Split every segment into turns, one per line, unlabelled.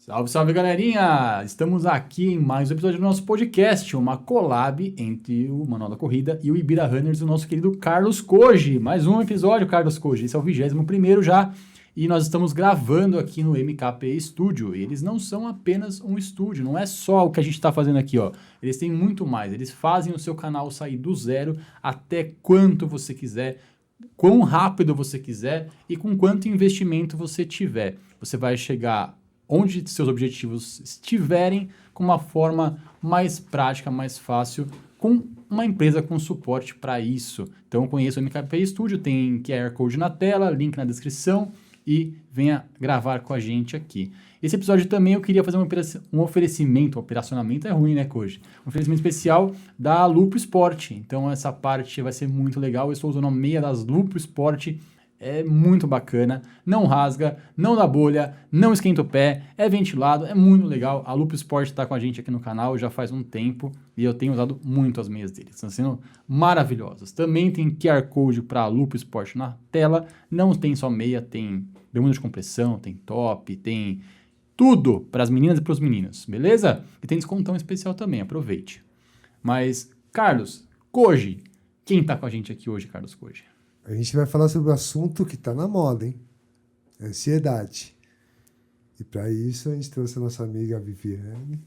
Salve, salve, galerinha! Estamos aqui em mais um episódio do nosso podcast, uma collab entre o Manual da Corrida e o Ibira Runners, o nosso querido Carlos Koji. Mais um episódio, Carlos Koji. Esse é o 21º já, e nós estamos gravando aqui no MKP Studio. E eles não são apenas um estúdio, não é só o que a gente está fazendo aqui, ó. Eles têm muito mais, eles fazem o seu canal sair do zero até quanto você quiser, quão rápido você quiser e com quanto investimento você tiver. Você vai chegar onde seus objetivos estiverem, com uma forma mais prática, mais fácil, com uma empresa com suporte para isso. Então, conheça o MKP Studio, tem QR Code na tela, link na descrição e venha gravar com a gente aqui. Esse episódio também eu queria fazer um oferecimento, operacionamento é ruim, né, Koji? Um oferecimento especial da Lupo Sport. Então, essa parte vai ser muito legal. Eu estou usando a meia das Lupo Sport. É muito bacana, não rasga, não dá bolha, não esquenta o pé, é ventilado, é muito legal. A Lupo Sport está com a gente aqui no canal já faz um tempo e eu tenho usado muito as meias deles, estão sendo maravilhosas. Também tem QR Code para a Lupo Sport na tela, não tem só meia, tem bermuda de compressão, tem top, tem tudo para as meninas e para os meninos, beleza? E tem descontão especial também, aproveite. Mas, Carlos, Koji, quem está com a gente aqui hoje, Carlos Koji?
A gente vai falar sobre o assunto que está na moda, hein? Ansiedade. E para isso a gente trouxe a nossa amiga Viviane.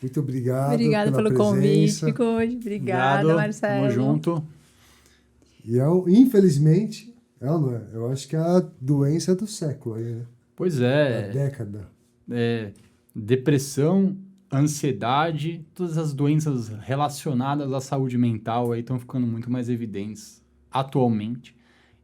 Muito obrigado.
Obrigada pelo
presença.
convite hoje. Obrigada,
Obrigado,
Marcelo.
Tamo junto.
E infelizmente, não é? Eu acho que é a doença do século aí, né?
Pois
Da
é.
década.
Depressão, ansiedade, todas as doenças relacionadas à saúde mental aí estão ficando muito mais evidentes atualmente.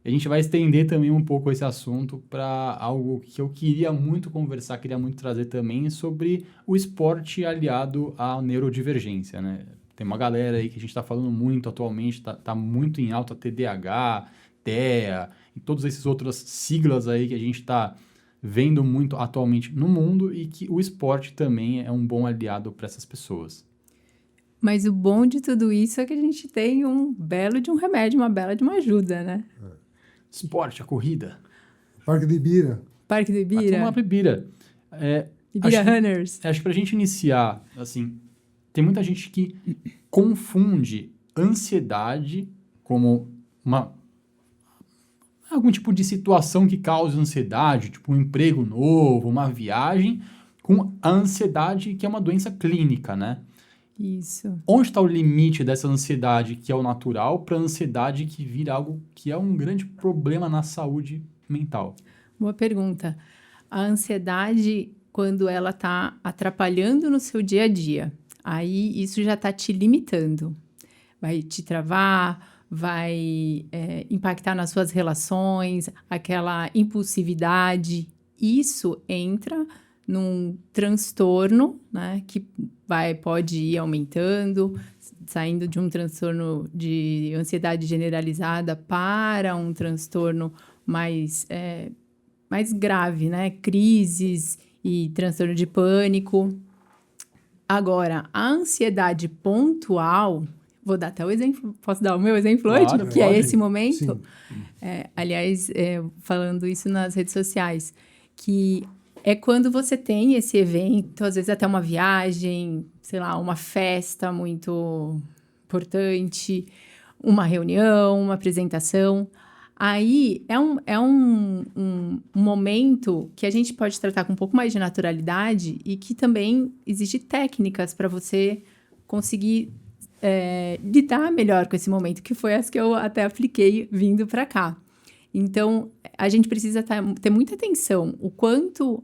E a gente vai estender também um pouco esse assunto para algo que eu queria muito conversar, queria muito trazer também sobre o esporte aliado à neurodivergência, né? Tem uma galera aí que a gente está falando muito atualmente, tá muito em alta TDAH, TEA, e todas essas outras siglas aí que a gente está vendo muito atualmente no mundo e que o esporte também é um bom aliado para essas pessoas.
Mas o bom de tudo isso é que a gente tem um belo de um remédio, uma bela de uma ajuda, né?
Esporte, a corrida.
Parque de Ibira.
Parque do Ibira.
Vamos lá para Ibira.
Ibira Runners.
Acho que para a gente iniciar, assim, tem muita gente que confunde ansiedade como algum tipo de situação que causa ansiedade, tipo um emprego novo, uma viagem, com a ansiedade que é uma doença clínica, né?
Isso.
Onde está o limite dessa ansiedade que é o natural para a ansiedade que vira algo que é um grande problema na saúde mental?
Boa pergunta. A ansiedade, quando ela está atrapalhando no seu dia a dia, aí isso já está te limitando. Vai te travar, vai impactar nas suas relações, aquela impulsividade. Isso entra num transtorno, né, que pode ir aumentando, saindo de um transtorno de ansiedade generalizada para um transtorno mais grave, né, crises e transtorno de pânico. Agora, a ansiedade pontual, vou dar até o exemplo, posso dar o meu exemplo hoje?
Claro,
que
pode.
É esse momento?
Sim.
Aliás, falando isso nas redes sociais, que é quando você tem esse evento, às vezes até uma viagem, sei lá, uma festa muito importante, uma reunião, uma apresentação. Aí é um momento que a gente pode tratar com um pouco mais de naturalidade e que também existe técnicas para você conseguir lidar melhor com esse momento, que foi as que eu até apliquei vindo para cá. Então, a gente precisa ter muita atenção o quanto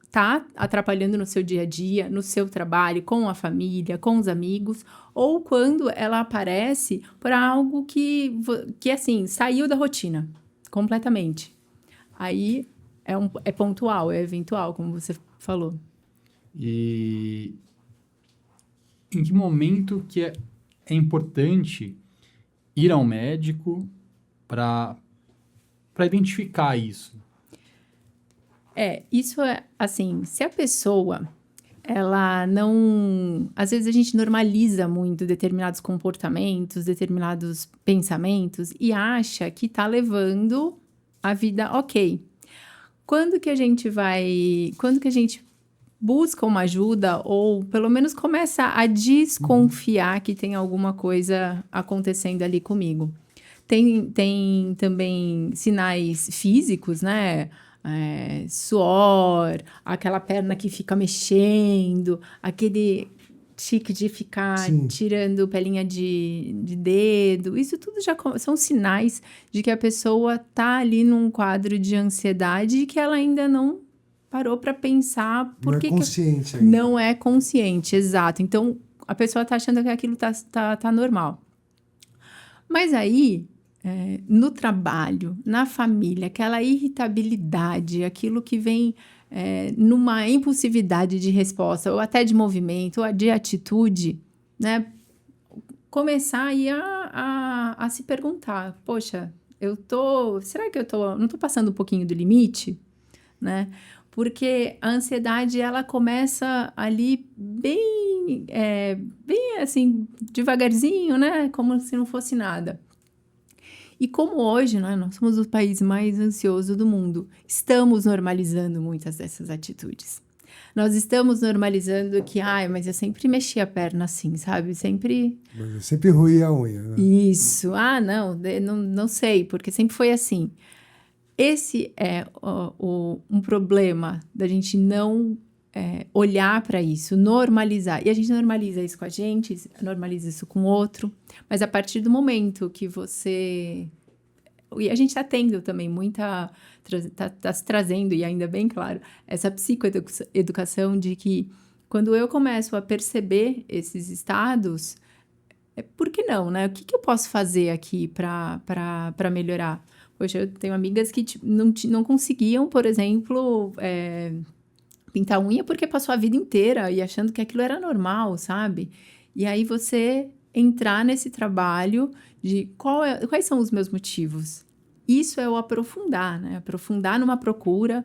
está atrapalhando no seu dia a dia, no seu trabalho, com a família, com os amigos, ou quando ela aparece por algo que assim, saiu da rotina, completamente. Aí é pontual, é eventual, como você falou.
E em que momento que é importante ir ao médico para identificar isso?
Isso é, assim, se a pessoa, ela não... Às vezes a gente normaliza muito determinados comportamentos, determinados pensamentos e acha que tá levando a vida ok. Quando que a gente busca uma ajuda ou pelo menos começa a desconfiar que tem alguma coisa acontecendo ali comigo. Tem também sinais físicos, né? Suor, aquela perna que fica mexendo, aquele tique de ficar
Sim.
tirando pelinha de dedo. Isso tudo já são sinais de que a pessoa tá ali num quadro de ansiedade e que ela ainda não parou para pensar por
Não
que
é consciente ainda.
não é consciente, exato. Então, a pessoa tá achando que aquilo tá normal. Mas aí, no trabalho, na família, aquela irritabilidade, aquilo que vem numa impulsividade de resposta, ou até de movimento, ou de atitude, né? Começar aí a se perguntar, poxa, será que não tô passando um pouquinho do limite, né? Porque a ansiedade, ela começa ali bem assim, devagarzinho, né? Como se não fosse nada. E como hoje, né, nós somos o país mais ansioso do mundo, estamos normalizando muitas dessas atitudes. Nós estamos normalizando que, mas eu sempre mexi a perna assim, sabe? Sempre...
Mas eu sempre ruí a unha, né?
Isso. Não sei, porque sempre foi assim. Esse é um problema da gente não olhar para isso, normalizar. E a gente normaliza isso com a gente, normaliza isso com o outro. Mas a partir do momento que você... E a gente está tendo também muita... Está se trazendo, e ainda bem claro, essa psicoeducação de que quando eu começo a perceber esses estados, por que não, né? O que eu posso fazer aqui para melhorar? Poxa, eu tenho amigas que não conseguiam, por exemplo, pintar unha porque passou a vida inteira e achando que aquilo era normal, sabe? E aí você entrar nesse trabalho de quais são os meus motivos. Isso é o aprofundar, né? Aprofundar numa procura,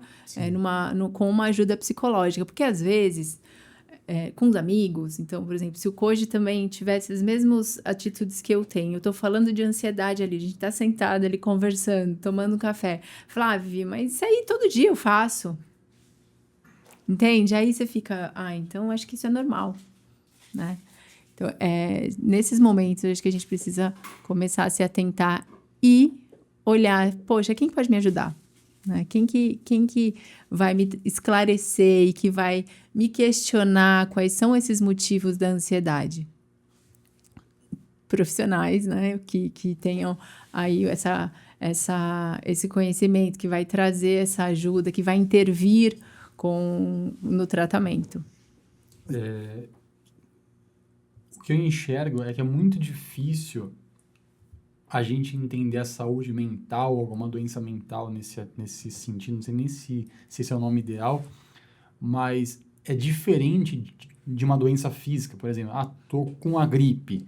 com uma ajuda psicológica. Porque, às vezes, com os amigos, então, por exemplo, se o Koji também tivesse as mesmas atitudes que eu tenho, eu tô falando de ansiedade ali, a gente tá sentado ali conversando, tomando um café. Flávia, mas isso aí todo dia eu faço. Entende? Aí você fica, então acho que isso é normal, né? Então, nesses momentos, acho que a gente precisa começar a se atentar e olhar, poxa, quem pode me ajudar? Né? Quem que vai me esclarecer e que vai me questionar quais são esses motivos da ansiedade? Profissionais, né? Que tenham aí esse conhecimento, que vai trazer essa ajuda, que vai intervir no tratamento.
O que eu enxergo é que é muito difícil a gente entender a saúde mental, alguma doença mental nesse sentido, não sei nem se esse é o nome ideal, mas é diferente de uma doença física, por exemplo, tô com a gripe.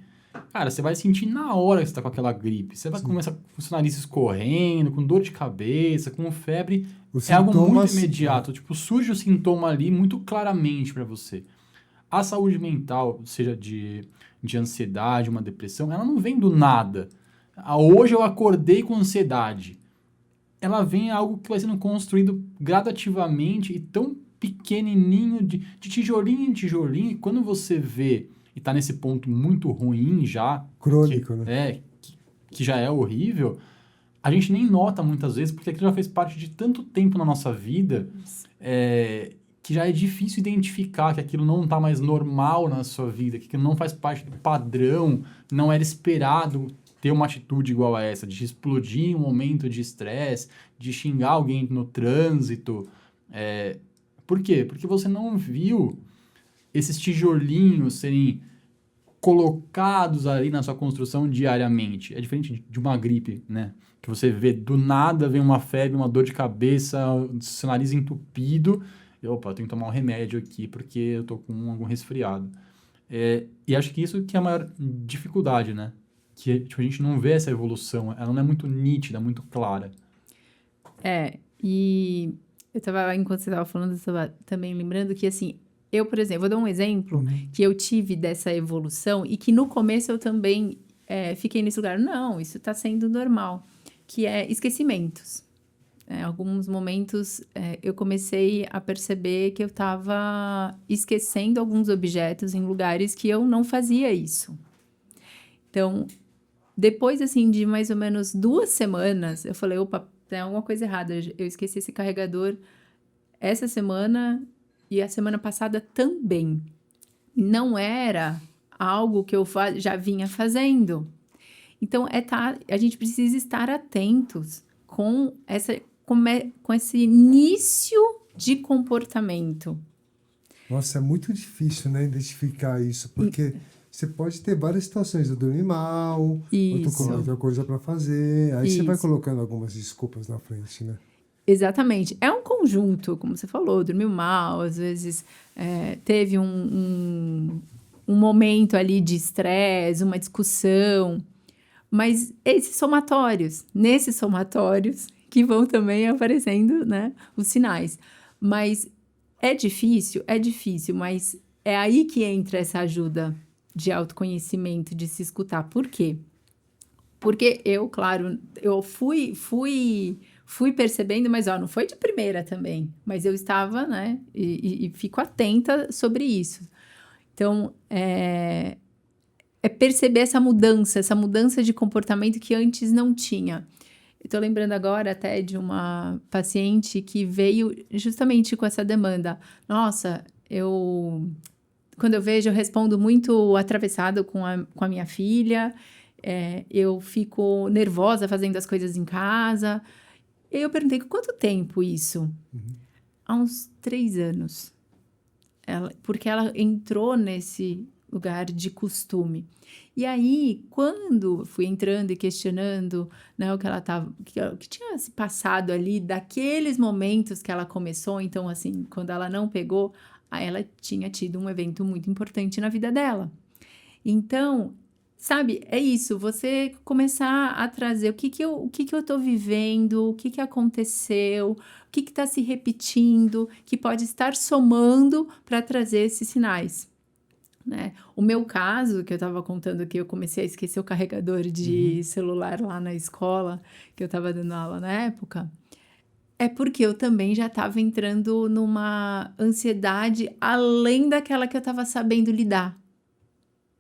Cara, você vai sentir na hora que você tá com aquela gripe. Você vai começar com o seu nariz escorrendo, com dor de cabeça, com febre. Algo muito imediato. Tipo, surge o sintoma ali muito claramente para você. A saúde mental, seja de ansiedade, uma depressão, ela não vem do nada. Hoje eu acordei com ansiedade. Ela vem algo que vai sendo construído gradativamente e tão pequenininho, de tijolinho em tijolinho, e quando você vê e tá nesse ponto muito ruim já...
Crônico, né?
Que já é horrível, a gente nem nota muitas vezes, porque aquilo já fez parte de tanto tempo na nossa vida, que já é difícil identificar que aquilo não tá mais normal na sua vida, que aquilo não faz parte do padrão, não era esperado ter uma atitude igual a essa, de explodir em um momento de estresse, de xingar alguém no trânsito. Por quê? Porque você não viu esses tijolinhos serem colocados ali na sua construção diariamente. É diferente de uma gripe, né? Que você vê, do nada vem uma febre, uma dor de cabeça, seu nariz entupido, eu tenho que tomar um remédio aqui porque eu tô com algum resfriado. E acho que isso que é a maior dificuldade, né? Que tipo, a gente não vê essa evolução, ela não é muito nítida, muito clara.
E enquanto você estava falando, eu estava também lembrando que, assim, eu, por exemplo, vou dar um exemplo que eu tive dessa evolução e que no começo eu também fiquei nesse lugar. Não, isso está sendo normal, que é esquecimentos. alguns momentos eu comecei a perceber que eu estava esquecendo alguns objetos em lugares que eu não fazia isso. Então, depois, assim, de mais ou menos 2 semanas, eu falei, opa, tem alguma coisa errada. Eu esqueci esse carregador essa semana e a semana passada também. Não era algo que eu já vinha fazendo. Então, a gente precisa estar atentos com esse início de comportamento.
Nossa, é muito difícil, né, identificar isso, porque você pode ter várias situações. Eu dormi mal, ou tô com outra coisa para fazer. Aí você vai colocando algumas desculpas na frente, né?
Exatamente. É um conjunto, como você falou, dormiu mal, às vezes teve um momento ali de estresse, uma discussão. Mas nesses somatórios que vão também aparecendo, né, os sinais. Mas é difícil, mas é aí que entra essa ajuda de autoconhecimento, de se escutar. Por quê? Porque eu, claro, eu fui percebendo, mas não foi de primeira também. Mas eu estava, né, e fico atenta sobre isso. Então, é perceber essa mudança de comportamento que antes não tinha. Estou lembrando agora até de uma paciente que veio justamente com essa demanda. Nossa, quando eu vejo, eu respondo muito atravessado com a minha filha, eu fico nervosa fazendo as coisas em casa. E eu perguntei, quanto tempo isso? Há uns 3 anos. Porque ela entrou nesse lugar de costume. E aí, quando fui entrando e questionando, né, o que ela que tinha se passado ali, daqueles momentos que ela começou, então, assim, quando ela não pegou, aí ela tinha tido um evento muito importante na vida dela. Então, sabe, é isso, você começar a trazer o que eu tô vivendo, o que aconteceu, o que está se repetindo, que pode estar somando para trazer esses sinais. Né? O meu caso, que eu estava contando que eu comecei a esquecer o carregador de celular lá na escola, que eu estava dando aula na época, é porque eu também já estava entrando numa ansiedade além daquela que eu estava sabendo lidar.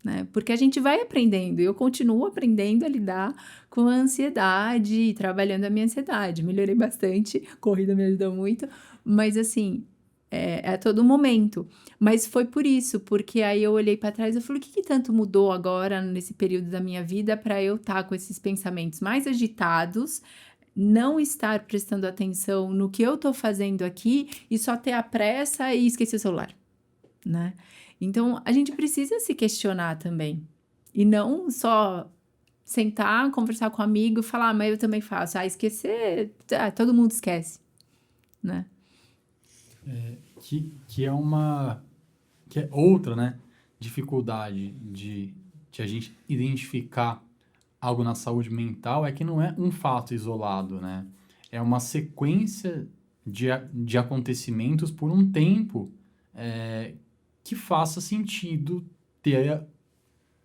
Né? Porque a gente vai aprendendo, e eu continuo aprendendo a lidar com a ansiedade e trabalhando a minha ansiedade. Melhorei bastante, corrida me ajudou muito, mas assim, a todo momento. Mas foi por isso, porque aí eu olhei para trás e falei, o que tanto mudou agora nesse período da minha vida para eu estar com esses pensamentos mais agitados, não estar prestando atenção no que eu estou fazendo aqui e só ter a pressa e esquecer o celular, né? Então, a gente precisa se questionar também. E não só sentar, conversar com um amigo e falar, mas eu também faço. Esquecer, todo mundo esquece, né?
Que é outra, né, dificuldade de a gente identificar algo na saúde mental, é que não é um fato isolado, né? É uma sequência de acontecimentos por um tempo que faça sentido ter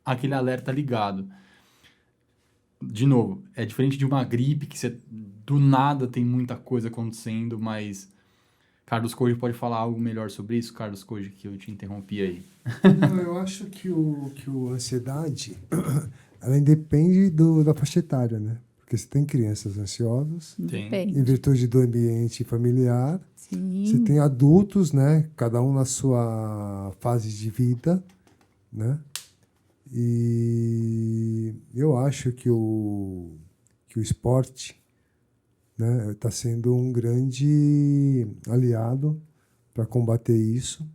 aquele alerta ligado. De novo, é diferente de uma gripe que você, do nada tem muita coisa acontecendo, mas Carlos Koji pode falar algo melhor sobre isso, Carlos Koji, que eu te interrompi aí.
Não, eu acho que a ansiedade, ela independe da faixa etária, né? Porque você tem crianças ansiosas, em virtude do ambiente familiar.
Sim.
Você tem adultos, né? Cada um na sua fase de vida, né? E eu acho que o esporte, né, está sendo um grande aliado para combater isso.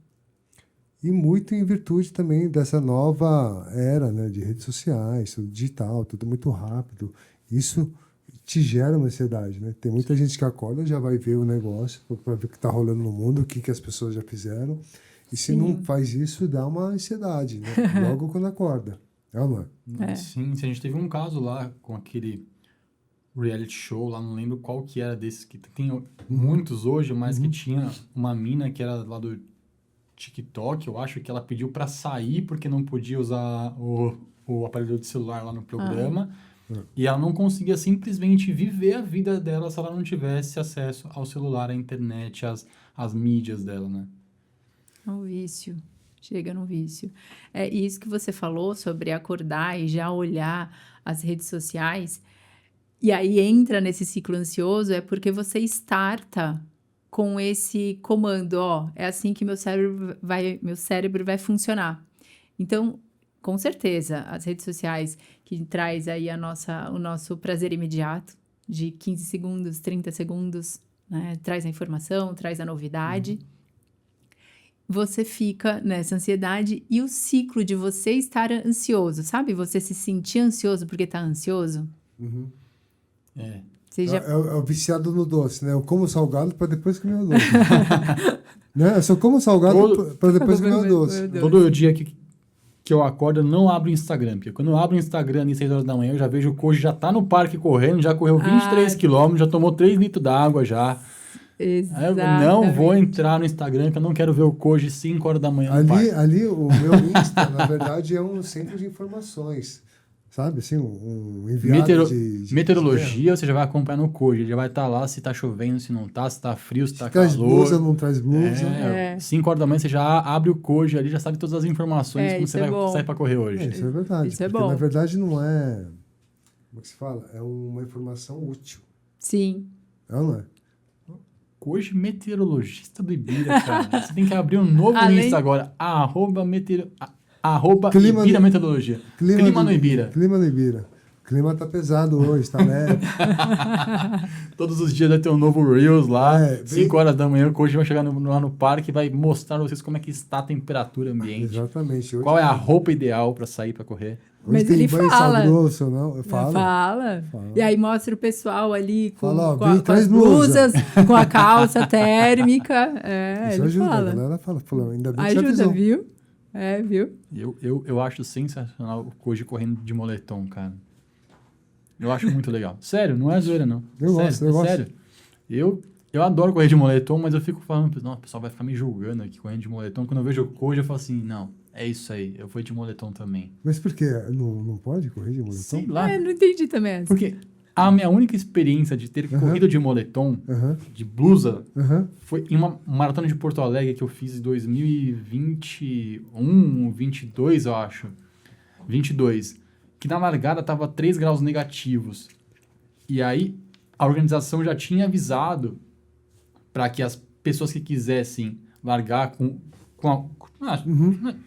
E muito em virtude também dessa nova era, né, de redes sociais, tudo digital, tudo muito rápido. Isso te gera uma ansiedade, né? Tem muita gente que acorda, já vai ver o negócio, para ver o que está rolando no mundo, o que as pessoas já fizeram. E se não faz isso, dá uma ansiedade, né? Logo quando acorda. É ou não é?
Sim, a gente teve um caso lá com aquele reality show lá, não lembro qual que era desses, que tem muitos hoje, mas que tinha uma mina que era lá do TikTok, eu acho que ela pediu para sair porque não podia usar o aparelho de celular lá no programa. E ela não conseguia simplesmente viver a vida dela se ela não tivesse acesso ao celular, à internet, às mídias dela, né?
É um vício. Chega no vício. É isso que você falou sobre acordar e já olhar as redes sociais. E aí entra nesse ciclo ansioso, é porque você starta com esse comando, ó, é assim que meu cérebro vai funcionar. Então, com certeza, as redes sociais que traz aí o nosso prazer imediato, de 15 segundos, 30 segundos, né? Traz a informação, traz a novidade. Você fica nessa ansiedade e o ciclo de você estar ansioso, sabe? Você se sentir ansioso porque tá ansioso.
É.
Você já...
É o viciado no doce, né? Eu como salgado para depois comer o doce. Né? Eu só como salgado para depois comer o doce.
Todo dia que eu acordo, eu não abro o Instagram. Porque quando eu abro o Instagram às 6 horas da manhã, eu já vejo o Koji já tá no parque correndo, já correu 23 quilômetros, já tomou 3 litros d'água já.
Exatamente.
Eu não vou entrar no Instagram, que eu não quero ver o Koji 5 horas da manhã no parque.
Ali, o meu Insta, na verdade, é um centro de informações. Sabe, assim, um enviado de
meteorologia, você já vai acompanhar no Koji. Ele já vai estar lá se tá chovendo, se não tá, se tá frio, se tá
traz
calor.
Blusa, não traz blusa.
5 horas da manhã você já abre o Koji ali, já sabe todas as informações como você vai sair para correr hoje.
Isso é verdade.
Isso é
porque,
bom.
na verdade, não é... Como é que se fala? É uma informação útil.
Sim.
É ou não é?
Koji meteorologista do Ibira, cara. Você tem que abrir um novo Insta agora. @Ibira Meteorologia. Clima no Ibira.
Clima no Ibira. O clima tá pesado hoje, tá leve.
Todos os dias vai ter um novo Reels lá. 5
bem...
horas da manhã, o Koji vai chegar lá no parque e vai mostrar pra vocês como é que está a temperatura ambiente.
Exatamente. Hoje
qual é a roupa ideal para sair para correr.
Hoje
mas
tem
ele
banho
fala.
Grosso, não? Eu falo.
Fala. E aí mostra o pessoal ali com
as
blusas, com a calça térmica.
Isso
ele
ajuda,
fala.
A galera fala, ainda bem que
ajuda,
avisou.
viu? Viu?
Eu acho sensacional o Koji correndo de moletom, cara. Eu acho muito legal. Sério, não é zoeira, não.
Eu gosto.
Sério. Eu adoro correr de moletom, mas eu fico falando, não, o pessoal vai ficar me julgando aqui correndo de moletom. Quando eu vejo o Koji, eu falo assim, não, é isso aí, eu vou de moletom também.
Mas por quê? Não pode correr de moletom?
Sei lá.
Não entendi também essa.
Porque a minha única experiência de ter corrido de moletom, de blusa, foi em uma maratona de Porto Alegre que eu fiz em 2021, 22, eu acho. 22. Que na largada tava 3 graus negativos. E aí, a organização já tinha avisado para que as pessoas que quisessem largar com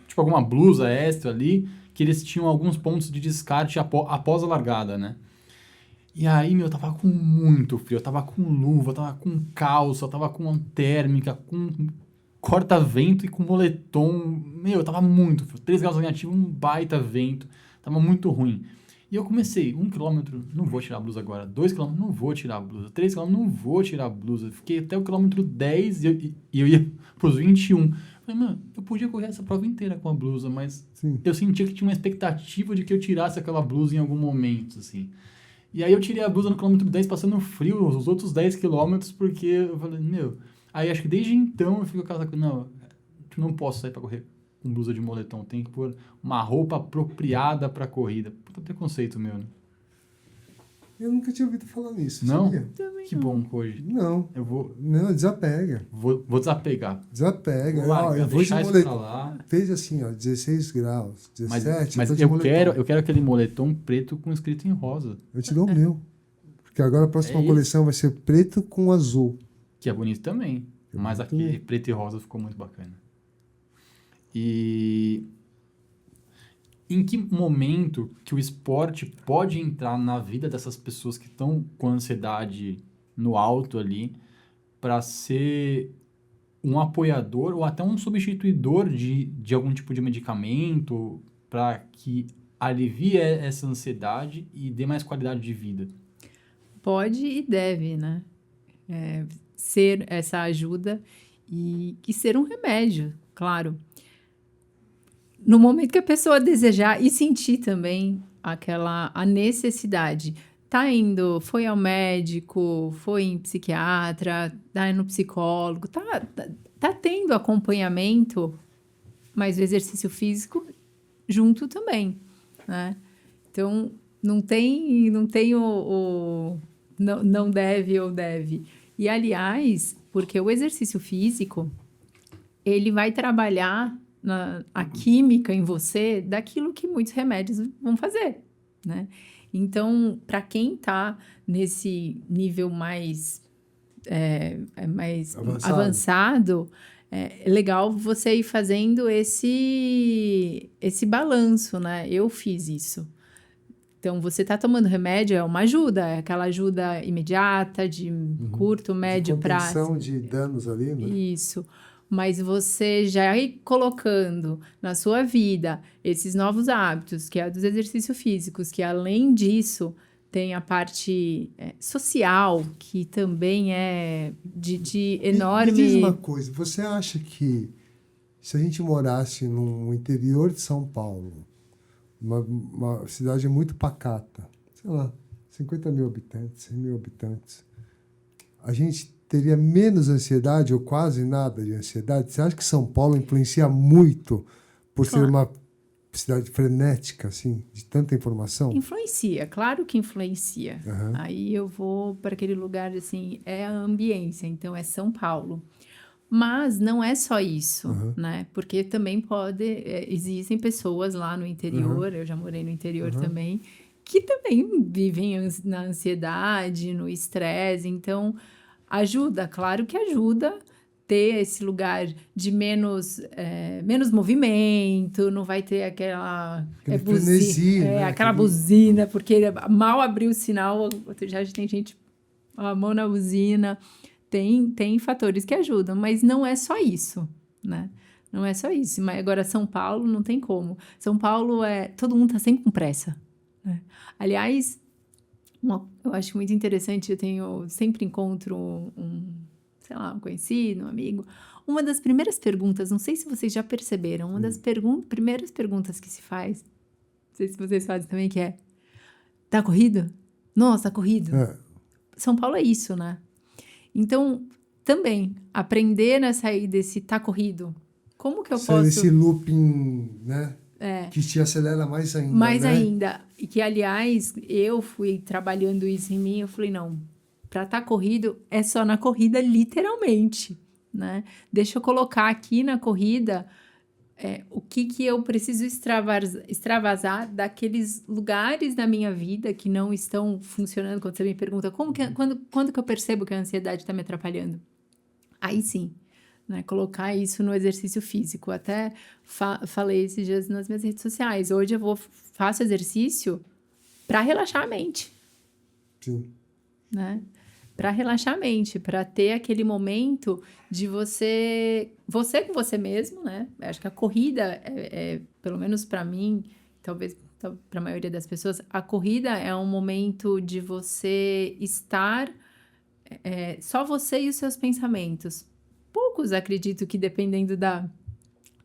tipo alguma blusa extra ali, que eles tinham alguns pontos de descarte após a largada, né? E aí, eu tava com muito frio, eu tava com luva, eu tava com calça, eu tava com térmica, com corta-vento e com moletom. Eu tava muito frio. 3 graus negativos, um baita vento. Tava muito ruim. E eu comecei, 1 quilômetro, não vou tirar a blusa agora. 2 quilômetros, não vou tirar a blusa. 3 quilômetros, não vou tirar a blusa. Fiquei até o quilômetro 10 e eu ia pros 21. Falei, mano, eu podia correr essa prova inteira com a blusa, mas eu sentia que tinha uma expectativa de que eu tirasse aquela blusa em algum momento, assim. E aí eu tirei a blusa no quilômetro 10 passando frio, os outros 10 quilômetros, porque eu falei, Aí acho que desde então eu fico com aquela coisa, não posso sair pra correr com blusa de moletom, tem que pôr uma roupa apropriada pra corrida. Puta preconceito meu, né?
Eu nunca tinha ouvido falar nisso,
não?
Sabia?
Também
que
não.
bom, Koji.
Não.
Eu vou...
Não, desapega.
Vou desapegar.
Desapega.
Eu vou
deixar
isso pra lá.
Fez assim, 16 graus, 17.
Mas eu quero aquele moletom preto com escrito em rosa.
Eu te dou o meu. Porque agora a próxima coleção vai ser preto com azul.
Que é bonito também. Mas aqui, preto e rosa ficou muito bacana. E em que momento que o esporte pode entrar na vida dessas pessoas que estão com ansiedade no alto ali para ser um apoiador ou até um substituidor de algum tipo de medicamento para que alivie essa ansiedade e dê mais qualidade de vida?
Pode e deve, né? Ser essa ajuda e ser um remédio, claro. No momento que a pessoa desejar e sentir também a necessidade, foi ao médico, foi em psiquiatra, tá no psicólogo, tá tendo acompanhamento, mas o exercício físico junto também, né? Então, Não tem não deve ou deve. E, aliás, porque o exercício físico, ele vai trabalhar a química em você daquilo que muitos remédios vão fazer, né? Então, para quem está nesse nível mais avançado, é legal você ir fazendo esse balanço, né? Eu fiz isso. Então, você está tomando remédio, é uma ajuda, é aquela ajuda imediata, de curto, médio prazo.
De contenção de danos ali, né?
Isso. Mas você já ir colocando na sua vida esses novos hábitos, que é dos exercícios físicos, que além disso tem a parte social, que também é de enorme...
Me diz uma coisa, você acha que se a gente morasse no interior de São Paulo, uma cidade muito pacata, sei lá, 50 mil habitantes, 100 mil habitantes, a gente teria menos ansiedade ou quase nada de ansiedade? Você acha que São Paulo influencia muito por ser uma cidade frenética, assim, de tanta informação?
Influencia, claro que influencia. Aí eu vou para aquele lugar, assim, é a ambiência, então é São Paulo. Mas não é só isso, né? Porque também existem pessoas lá no interior, eu já morei no interior também, que também vivem na ansiedade, no estresse. Então, ajuda, claro que ajuda ter esse lugar de menos movimento, não vai ter aquela buzina, né? Aquela buzina, porque mal abriu o sinal, já tem gente a mão na buzina. Tem fatores que ajudam, mas não é só isso, né? Não é só isso. Mas agora, São Paulo, não tem como. São Paulo todo mundo está sempre com pressa, né? Aliás, eu acho muito interessante, sempre encontro sei lá, um conhecido, um amigo. Uma das primeiras perguntas, não sei se vocês já perceberam, uma das primeiras perguntas que se faz, não sei se vocês fazem também, que é: tá corrido? Nossa, tá corrido. São Paulo é isso, né? Então, também, aprender a sair desse tá corrido. Como que eu posso...
Esse looping, né? Que te acelera mais ainda,
mais ainda. E que, aliás, eu fui trabalhando isso em mim, eu falei, não, para tá corrido, é só na corrida, literalmente, né? Deixa eu colocar aqui na corrida o que eu preciso extravasar daqueles lugares da minha vida que não estão funcionando. Quando você me pergunta, quando que eu percebo que a ansiedade está me atrapalhando? Aí sim, né? Colocar isso no exercício físico. Até falei esses dias nas minhas redes sociais. Hoje eu faço exercício para relaxar a mente.
Sim.
Né? Para relaxar a mente, para ter aquele momento de você com você mesmo, né? Acho que a corrida, pelo menos para mim, talvez para a maioria das pessoas, a corrida é um momento de você estar só você e os seus pensamentos. Poucos acredito que, dependendo da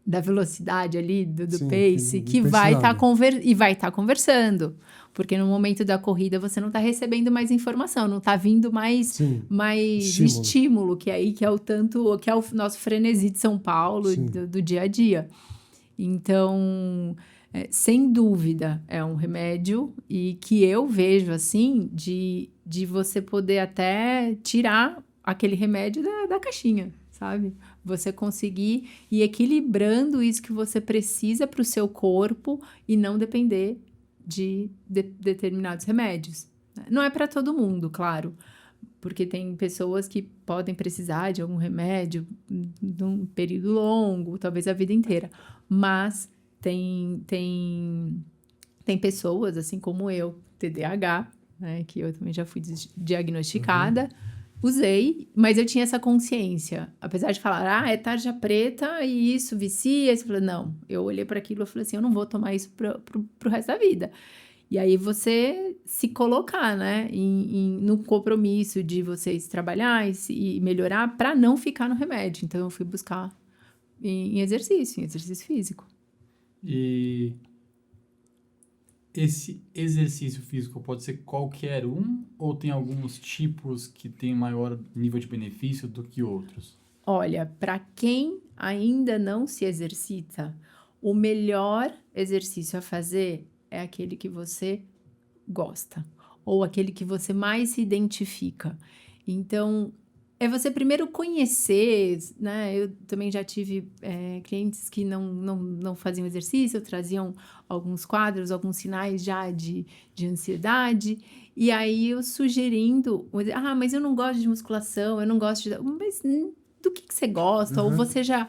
velocidade ali, do pace, que vai estar conversando. Porque no momento da corrida você não está recebendo mais informação, não está vindo mais estímulo, que é o nosso frenesi de São Paulo, do dia a dia. Então, sem dúvida, é um remédio e que eu vejo assim de você poder até tirar aquele remédio da caixinha, sabe? Você conseguir ir equilibrando isso que você precisa para o seu corpo e não depender de determinados remédios. Não é para todo mundo, claro, porque tem pessoas que podem precisar de algum remédio num período longo, talvez a vida inteira, mas tem pessoas, assim como eu, TDAH, né, que eu também já fui diagnosticada, usei, mas eu tinha essa consciência. Apesar de falar, é tarja preta e isso vicia. Eu falei, não. Eu olhei para aquilo e falei assim, eu não vou tomar isso pro resto da vida. E aí você se colocar, né, no compromisso de vocês trabalhar e melhorar para não ficar no remédio. Então, eu fui buscar em exercício físico.
E esse exercício físico pode ser qualquer um ou tem alguns tipos que têm maior nível de benefício do que outros?
Olha, para quem ainda não se exercita, o melhor exercício a fazer é aquele que você gosta, ou aquele que você mais se identifica. Então, é você primeiro conhecer, né? Eu também já tive clientes que não faziam exercício, traziam alguns quadros, alguns sinais já de ansiedade, e aí eu sugerindo, mas eu não gosto de musculação, eu não gosto de... Mas do que você gosta? Ou você já...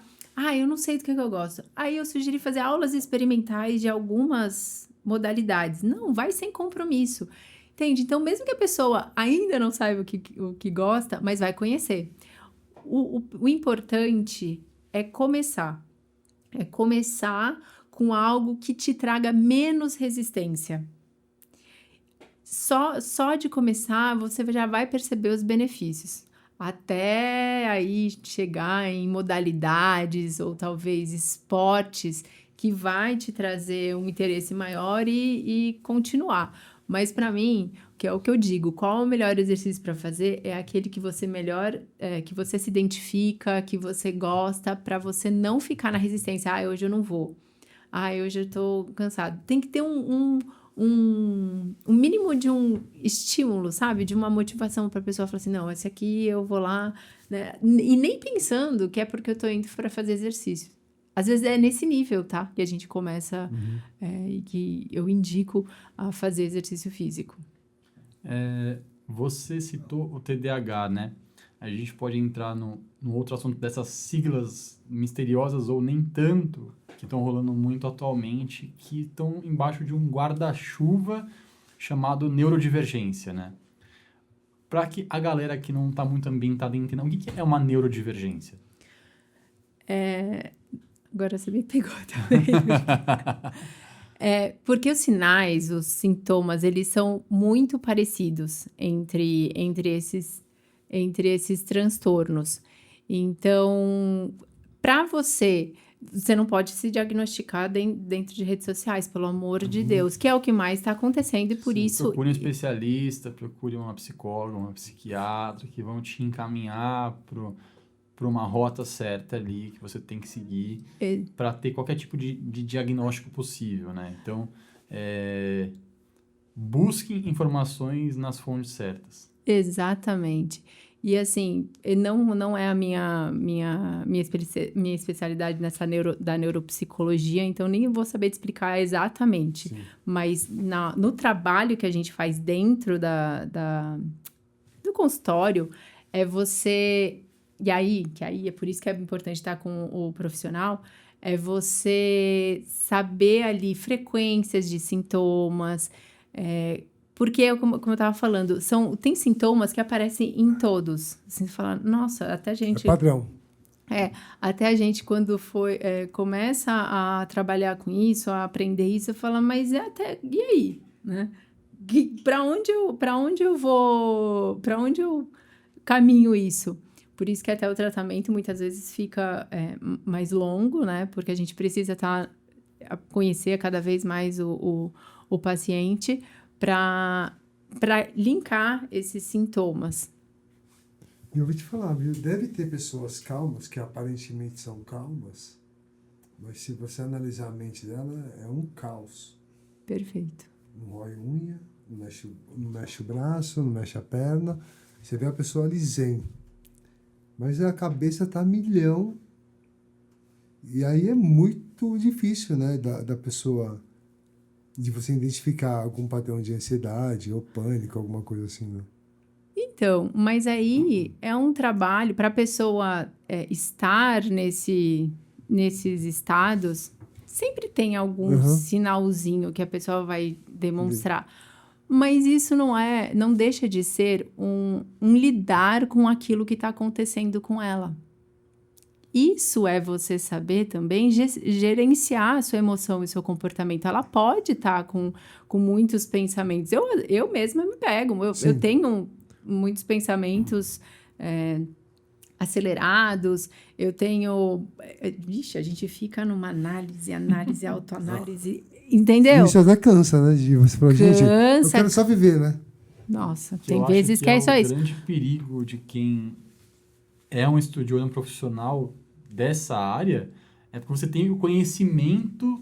eu não sei do que eu gosto. Aí eu sugeri fazer aulas experimentais de algumas modalidades. Não, vai sem compromisso. Entende? Então, mesmo que a pessoa ainda não saiba o que gosta, mas vai conhecer. O importante é começar. É começar com algo que te traga menos resistência. Só de começar, você já vai perceber os benefícios. Até aí chegar em modalidades ou talvez esportes que vai te trazer um interesse maior e continuar. Mas para mim, que é o que eu digo, qual o melhor exercício para fazer é aquele que você que você se identifica, que você gosta, para você não ficar na resistência. Hoje eu não vou. Hoje eu tô cansado. Tem que ter um mínimo de um estímulo, sabe? De uma motivação para a pessoa falar assim, não, esse aqui eu vou lá, né? E nem pensando que é porque eu tô indo para fazer exercício. Às vezes é nesse nível, tá? Que a gente começa e que eu indico a fazer exercício físico.
Você citou o TDAH, né? A gente pode entrar no outro assunto dessas siglas misteriosas ou nem tanto, que estão rolando muito atualmente, que estão embaixo de um guarda-chuva chamado neurodivergência, né? Para que a galera que não está muito ambientada entenda, o que é uma neurodivergência?
Agora você me pegou também. Porque os sinais, os sintomas, eles são muito parecidos entre esses transtornos. Então, para você não pode se diagnosticar dentro de redes sociais, pelo amor de Deus, que é o que mais está acontecendo e por isso...
Procure um especialista, procure uma psicóloga, uma psiquiatra, que vão te encaminhar para uma rota certa ali que você tem que seguir para ter qualquer tipo de diagnóstico possível, né? Então, busque informações nas fontes certas.
Exatamente. E assim, não é a minha especialidade da neuropsicologia, então nem vou saber te explicar exatamente. Sim. Mas no trabalho que a gente faz dentro do consultório, é você... E aí é por isso que é importante estar com o profissional, é você saber ali frequências de sintomas, porque, como eu estava falando, tem sintomas que aparecem em todos. Assim, você fala, nossa, até a gente...
É padrão.
Até a gente, quando começa a trabalhar com isso, a aprender isso, fala, mas e aí? Né? Para onde eu vou? Para onde eu caminho isso? Por isso que até o tratamento muitas vezes fica mais longo, né? Porque a gente precisa conhecer cada vez mais o paciente para linkar esses sintomas.
E eu vou te falar, viu? Deve ter pessoas calmas, que aparentemente são calmas, mas se você analisar a mente dela, é um caos.
Perfeito.
Não rói unha, não mexe o braço, não mexe a perna. Você vê a pessoa ali zen. Mas a cabeça tá a milhão. E aí é muito difícil, né, da pessoa, de você identificar algum padrão de ansiedade ou pânico, alguma coisa assim, né?
Então, mas aí é um trabalho para a pessoa estar nesses estados, sempre tem algum sinalzinho que a pessoa vai demonstrar. Mas isso não deixa de ser um lidar com aquilo que está acontecendo com ela. Isso é você saber também gerenciar a sua emoção e seu comportamento. Ela pode estar com muitos pensamentos. Eu mesma me pego. Eu tenho muitos pensamentos acelerados. Eu tenho... a gente fica numa análise, autoanálise... Entendeu?
Isso até cansa, né? De você falar, gente, eu quero só viver, né?
Nossa, tem vezes que é só isso.
O grande perigo de quem é um estudioso, um profissional dessa área, é porque você tem o conhecimento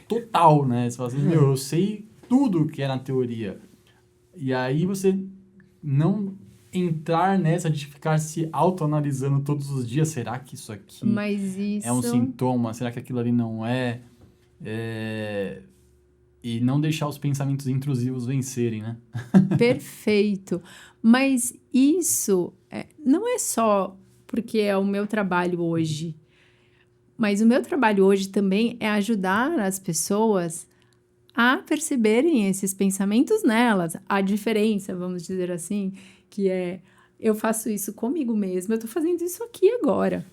total, né? Você fala assim, eu sei tudo que é na teoria. E aí você não entrar nessa de ficar se autoanalisando todos os dias. Será que isso aqui
Mas isso...
é um sintoma? Será que aquilo ali não é? E não deixar os pensamentos intrusivos vencerem, né?
Perfeito. Mas isso não é só porque é o meu trabalho hoje. Mas o meu trabalho hoje também é ajudar as pessoas a perceberem esses pensamentos nelas. A diferença, vamos dizer assim, que é eu faço isso comigo mesma, eu tô fazendo isso aqui agora.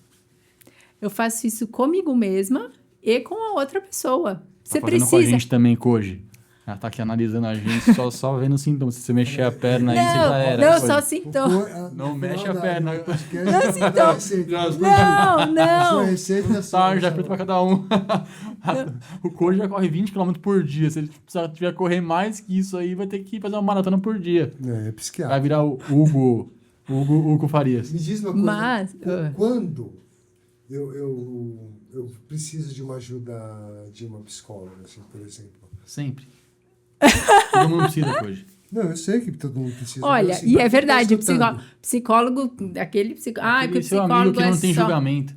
Eu faço isso comigo mesma e com a outra pessoa. Você
Tá fazendo com a gente também, Koji. Ela tá aqui analisando a gente, só vendo sintomas. Se você mexer a perna aí, você já era.
Não,
Koji.
só sintomas.
Não mexe a perna.
Não, sintomas. Não.
Tá, já feito pra cada um. O Koji já corre 20 km por dia. Se ele tiver correr mais que isso aí, vai ter que fazer uma maratona por dia.
É psiquiatra.
Vai virar o Hugo Farias.
Me diz uma coisa.
Mas...
Quando eu preciso de uma ajuda de uma psicóloga, assim, por exemplo?
Sempre. Todo mundo precisa hoje.
Não, eu sei que todo mundo precisa.
Olha,
assim,
e é verdade,
escutando.
psicólogo, aquele psicólogo... Ah, porque
seu
psicólogo
amigo que não tem
só...
julgamento.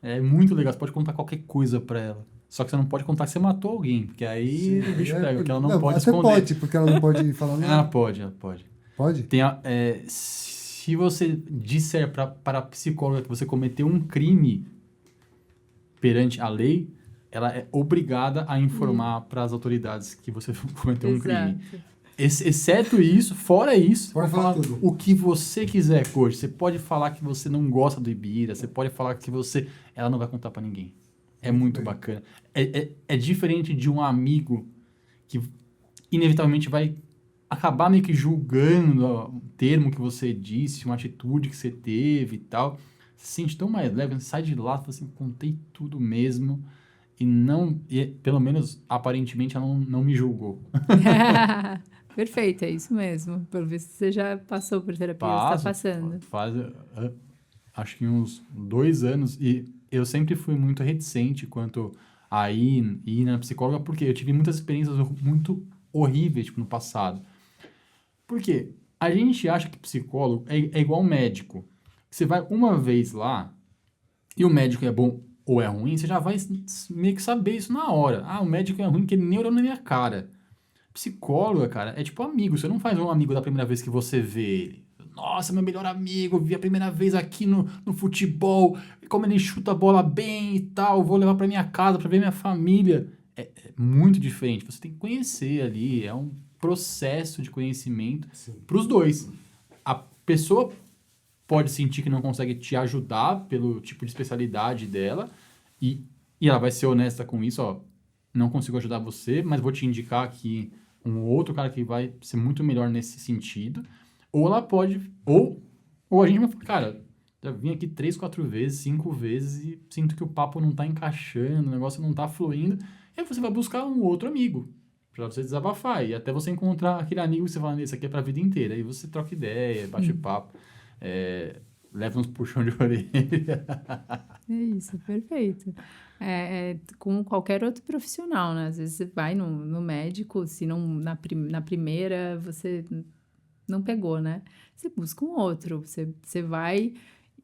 É muito legal, você pode contar qualquer coisa pra ela. Só que você não pode contar que você matou alguém, porque aí o bicho pega, porque ela não pode
até
esconder.
pode, porque ela não pode falar nada.
Ela pode.
Pode?
Se você disser para a psicóloga que você cometeu um crime perante a lei, ela é obrigada a informar para as autoridades que você cometeu um crime. Exceto isso, fora isso,
pode falar tudo.
O que você quiser, Koji. Você pode falar que você não gosta do Ibira, você pode falar que você... Ela não vai contar para ninguém. É muito bacana. É diferente de um amigo que inevitavelmente vai acabar meio que julgando um termo que você disse, uma atitude que você teve e tal. Você se sente tão mais leve, você sai de lá e fala assim, contei tudo mesmo. E pelo menos, aparentemente, ela não me julgou.
Perfeito, é isso mesmo. Pelo visto, você já passou por terapia, você está passando.
Faz, acho que uns 2 anos. E eu sempre fui muito reticente quanto a ir na psicóloga, porque eu tive muitas experiências muito horríveis, no passado. Por quê? A gente acha que psicólogo é igual médico. Você vai uma vez lá, e o médico é bom ou é ruim, você já vai meio que saber isso na hora. O médico é ruim porque ele nem olhou na minha cara. Psicóloga, cara, é tipo amigo. Você não faz um amigo da primeira vez que você vê ele. Nossa, meu melhor amigo, vi a primeira vez aqui no futebol, como ele chuta a bola bem e tal, vou levar pra minha casa pra ver minha família. É muito diferente. Você tem que conhecer ali, é um processo de conhecimento pros dois. A pessoa pode sentir que não consegue te ajudar pelo tipo de especialidade dela e ela vai ser honesta com isso, não consigo ajudar você, mas vou te indicar aqui um outro cara que vai ser muito melhor nesse sentido. Ou ela pode, ou a gente vai falar, cara, já vim aqui 3, 4 vezes, 5 vezes e sinto que o papo não tá encaixando, o negócio não tá fluindo, e aí você vai buscar um outro amigo pra você desabafar, e até você encontrar aquele amigo que você fala, esse aqui é pra vida inteira, aí você troca ideia, bate papo, leva uns puxão de orelha.
É isso, perfeito. Com qualquer outro profissional, né? Às vezes você vai no médico, se não na primeira você não pegou, né? Você busca um outro, você vai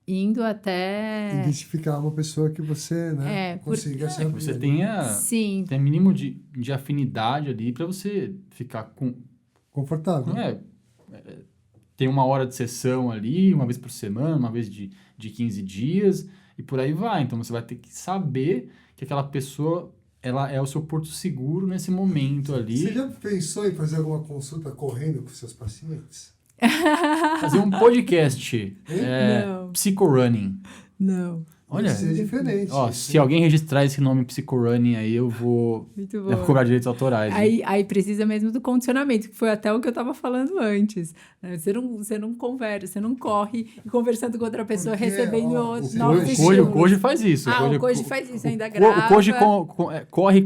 indo até...
Identificar uma pessoa que você, consiga ser...
Você tenha mínimo de afinidade ali para você ficar
confortável.
Tem uma hora de sessão ali, uma vez por semana, uma vez de 15 dias, e por aí vai. Então, você vai ter que saber que aquela pessoa, ela é o seu porto seguro nesse momento ali.
Você já pensou em fazer alguma consulta correndo com seus pacientes?
Fazer um podcast, Psicorunning.
Não.
Olha,
isso é diferente.
Se alguém registrar esse nome Psicorunning aí, eu vou cobrar direitos autorais.
Aí precisa mesmo do condicionamento, que foi até o que eu estava falando antes. Você não conversa, você não corre conversando com outra pessoa, recebendo novos estímulos.
O Koji faz isso.
O Koji faz isso, ainda grava.
O Koji corre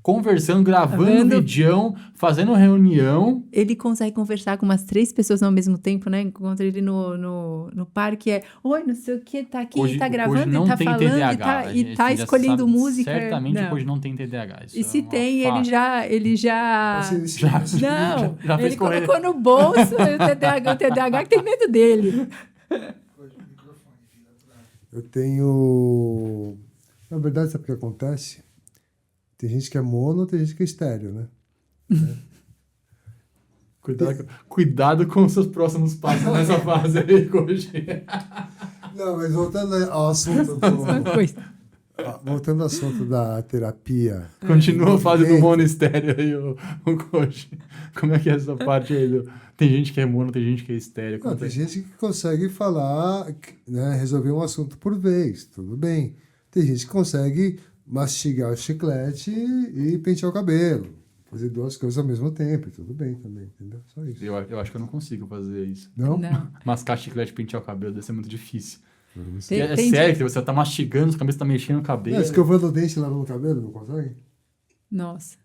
conversando, gravando
Vendo.
videão, fazendo reunião.
Ele consegue conversar com umas 3 pessoas ao mesmo tempo, né? Encontra ele no parque, oi, não sei o que, tá aqui,
Hoje,
tá gravando,
hoje não
e tá
tem
falando,
TDAH.
e tá
A gente já
escolhendo
sabe
música.
certamente
Não.
que hoje não tem TDAH. Isso
E
é
se
uma
tem,
fato.
ele já... Não,
já fez
ele
correr.
colocou no bolso o TDAH que tem medo dele.
Eu tenho... Na verdade, sabe o que acontece? Tem gente que é mono, tem gente que é estéreo, né?
Cuidado com os seus próximos passos nessa fase aí, hoje.
Não, mas voltando ao assunto voltando ao assunto da terapia.
Continua a fase do
movimento.
monistério aí, o coach. Como é que é essa parte aí? Tem gente que é mono, tem gente que é estéreo.
Não, tem gente que consegue falar, né, resolver um assunto por vez, tudo bem. Tem gente que consegue mastigar o chiclete e pentear o cabelo. Fazer 2 coisas ao mesmo tempo, tudo bem também, entendeu? Só isso.
Eu acho que eu não consigo fazer isso.
Não?
Mascar chiclete e pentear o cabelo deve ser muito difícil.
Tem-
É
tem
sério que você tá mastigando, sua cabeça tá mexendo no cabelo.
Não, escovando o dente e lavando o cabelo, não consegue?
Nossa.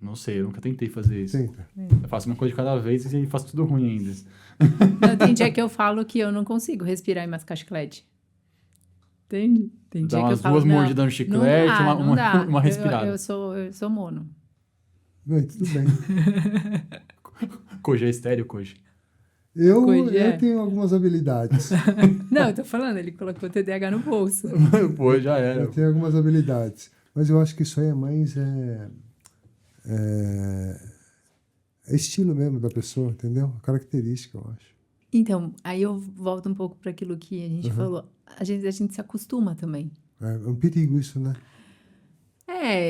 Não sei, eu nunca tentei fazer isso.
Tenta.
Eu faço uma coisa de cada vez e faço tudo ruim ainda.
Não, tem dia que eu falo que eu não consigo respirar e mascar chiclete. Entende? Tem
Dá
dia que eu
umas
falo,
2
não,
mordidas no chiclete,
não dá.
uma respirada.
Eu sou mono.
Não, tudo bem.
Koji é estéreo, Koji.
Koji é.
Eu tenho algumas habilidades.
Não, eu tô falando, ele colocou o TDAH no bolso.
Pô, já era.
Eu tenho algumas habilidades. Mas eu acho que isso aí é mais... É estilo mesmo da pessoa, entendeu? Característica, eu acho.
Então, aí eu volto um pouco para aquilo que a gente falou. A gente se acostuma também.
É um perigo isso, né?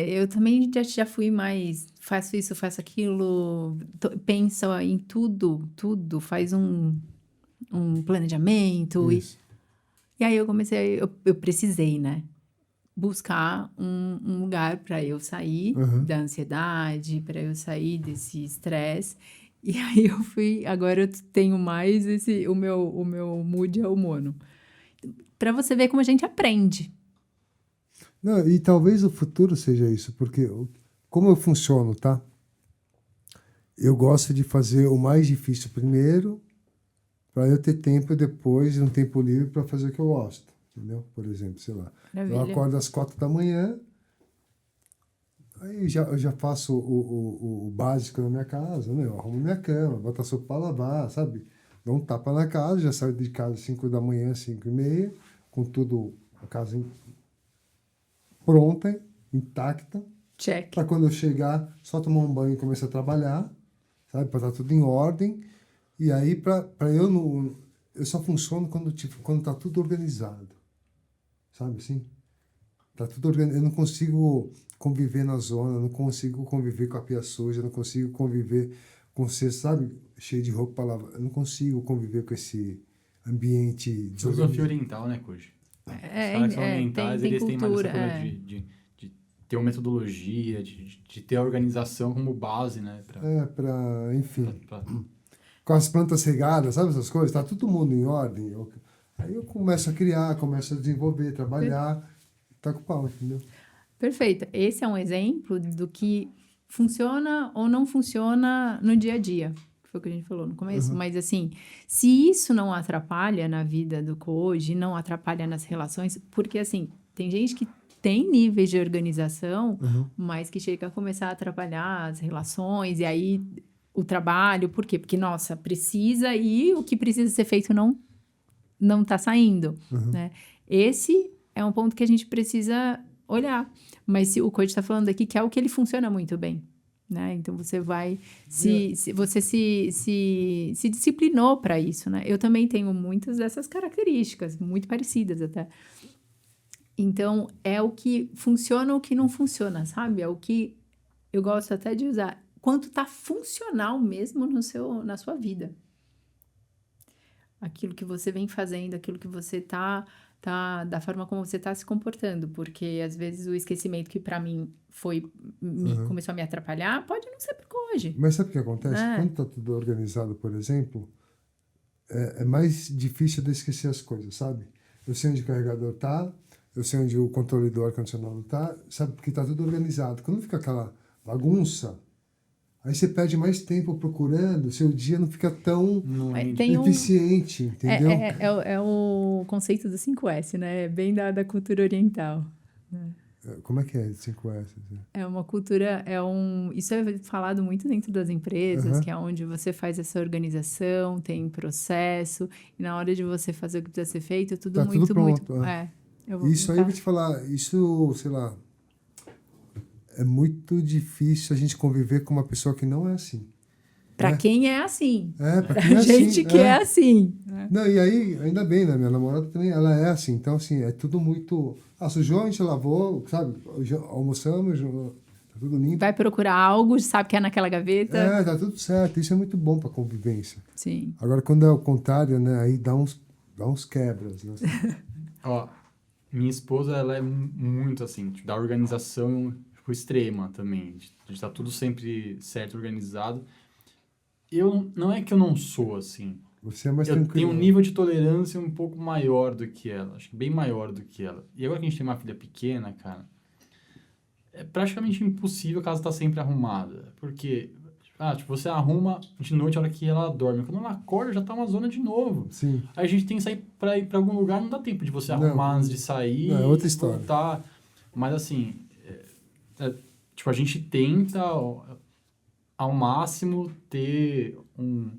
Eu também já fui mais... Faço isso, faço aquilo. Pensa em tudo, faz um planejamento.
Isso.
E aí eu comecei... Eu precisei, né? Buscar um lugar para eu sair da ansiedade, para eu sair desse estresse. E aí eu fui... Agora eu tenho mais o meu mood é o mono. Para você ver como a gente aprende.
Não, e talvez o futuro seja isso, porque como eu funciono, tá? Eu gosto de fazer o mais difícil primeiro, para eu ter tempo depois, um tempo livre para fazer o que eu gosto, entendeu? Por exemplo, sei lá,
Maravilha.
eu acordo às 4 da manhã, aí eu já faço o básico na minha casa, né? Eu arrumo minha cama, boto a sopa para lavar, sabe? Dou um tapa na casa, já saio de casa às 5 da manhã, 5:30, com tudo, a casa pronta, intacta,
Check.
para quando eu chegar, só tomar um banho e começar a trabalhar, sabe? Para estar tudo em ordem. E aí, para eu não... Eu só funciono quando tá tudo organizado, sabe assim? Tá tudo organizado. Eu não consigo conviver na zona, eu não consigo conviver com a pia suja, eu não consigo conviver com você, sabe? Cheio de roupa para lavar. Eu não consigo conviver com esse ambiente
Filosofia oriental, né, Koji? Os caras que são orientais,
tem
eles têm mais
cultura,
essa coisa de ter uma metodologia, de ter a organização como base, né?
Enfim, com as plantas regadas, sabe essas coisas? Tá todo mundo em ordem. Aí eu começo a criar, começo a desenvolver, trabalhar, tá com pau, entendeu?
Perfeito. Esse é um exemplo do que funciona ou não funciona no dia a dia. Foi o que a gente falou no começo. Mas, assim, se isso não atrapalha na vida do Koji, não atrapalha nas relações, porque, assim, tem gente que tem níveis de organização, mas que chega a começar a atrapalhar as relações e aí o trabalho. Por quê? Porque, nossa, precisa e o que precisa ser feito não tá saindo, né? Esse é um ponto que a gente precisa olhar. Mas se o Koji está falando aqui que é o que ele funciona muito bem, né? Então você vai você se disciplinou para isso, né? Eu também tenho muitas dessas características, muito parecidas até. Então é o que funciona ou o que não funciona, sabe? É o que eu gosto até de usar. Quanto tá funcional mesmo na sua vida. Aquilo que você vem fazendo, aquilo que você tá da forma como você está se comportando, porque às vezes o esquecimento que para mim começou a me atrapalhar, pode não ser por hoje.
Mas sabe o que acontece? Quando tá tudo organizado, por exemplo, é mais difícil de esquecer as coisas, sabe? Eu sei onde o carregador tá, eu sei onde o controle do ar-condicionado tá, sabe? Porque tá tudo organizado. Quando fica aquela bagunça, aí você perde mais tempo procurando, seu dia não fica tão
Tem
eficiente, entendeu?
É o conceito do 5S, né? É bem da cultura oriental.
Como é que é 5S?
É uma cultura, isso é falado muito dentro das empresas,
Uhum.
que é onde você faz essa organização, tem processo, e na hora de você fazer o que precisa ser feito, é tudo
Tá
muito,
tudo pronto,
muito...
Isso aí eu vou te falar, isso, sei lá, é muito difícil a gente conviver com uma pessoa que não é assim.
Pra quem é assim.
Pra quem é
gente
assim,
que é assim.
Não, e aí, ainda bem, né? Minha namorada também, ela é assim. Então, assim, é tudo muito... sujou, a gente lavou, sabe? Almoçamos, tá tudo limpo.
Vai procurar algo, sabe que é naquela gaveta.
Tá tudo certo. Isso é muito bom pra convivência.
Sim.
Agora, quando é o contrário, né? Aí dá uns quebras, né?
Ó, minha esposa, ela é muito assim, tipo, da organização tipo, extrema também. De estar tudo sempre certo, organizado. Não é que eu não sou assim.
Você é mais
Eu
tranquilo.
tenho um nível de tolerância um pouco maior do que ela. Acho que bem maior do que ela. E agora que a gente tem uma filha pequena, cara, é praticamente impossível a casa estar sempre arrumada. Porque, tipo, você arruma de noite a hora que ela dorme. Quando ela acorda, já tá uma zona de novo.
Sim.
Aí a gente tem que sair pra ir pra algum lugar, não dá tempo de você
Não,
arrumar antes de sair.
não, é outra história.
Voltar. Mas assim, tipo, a gente tenta ao máximo ter um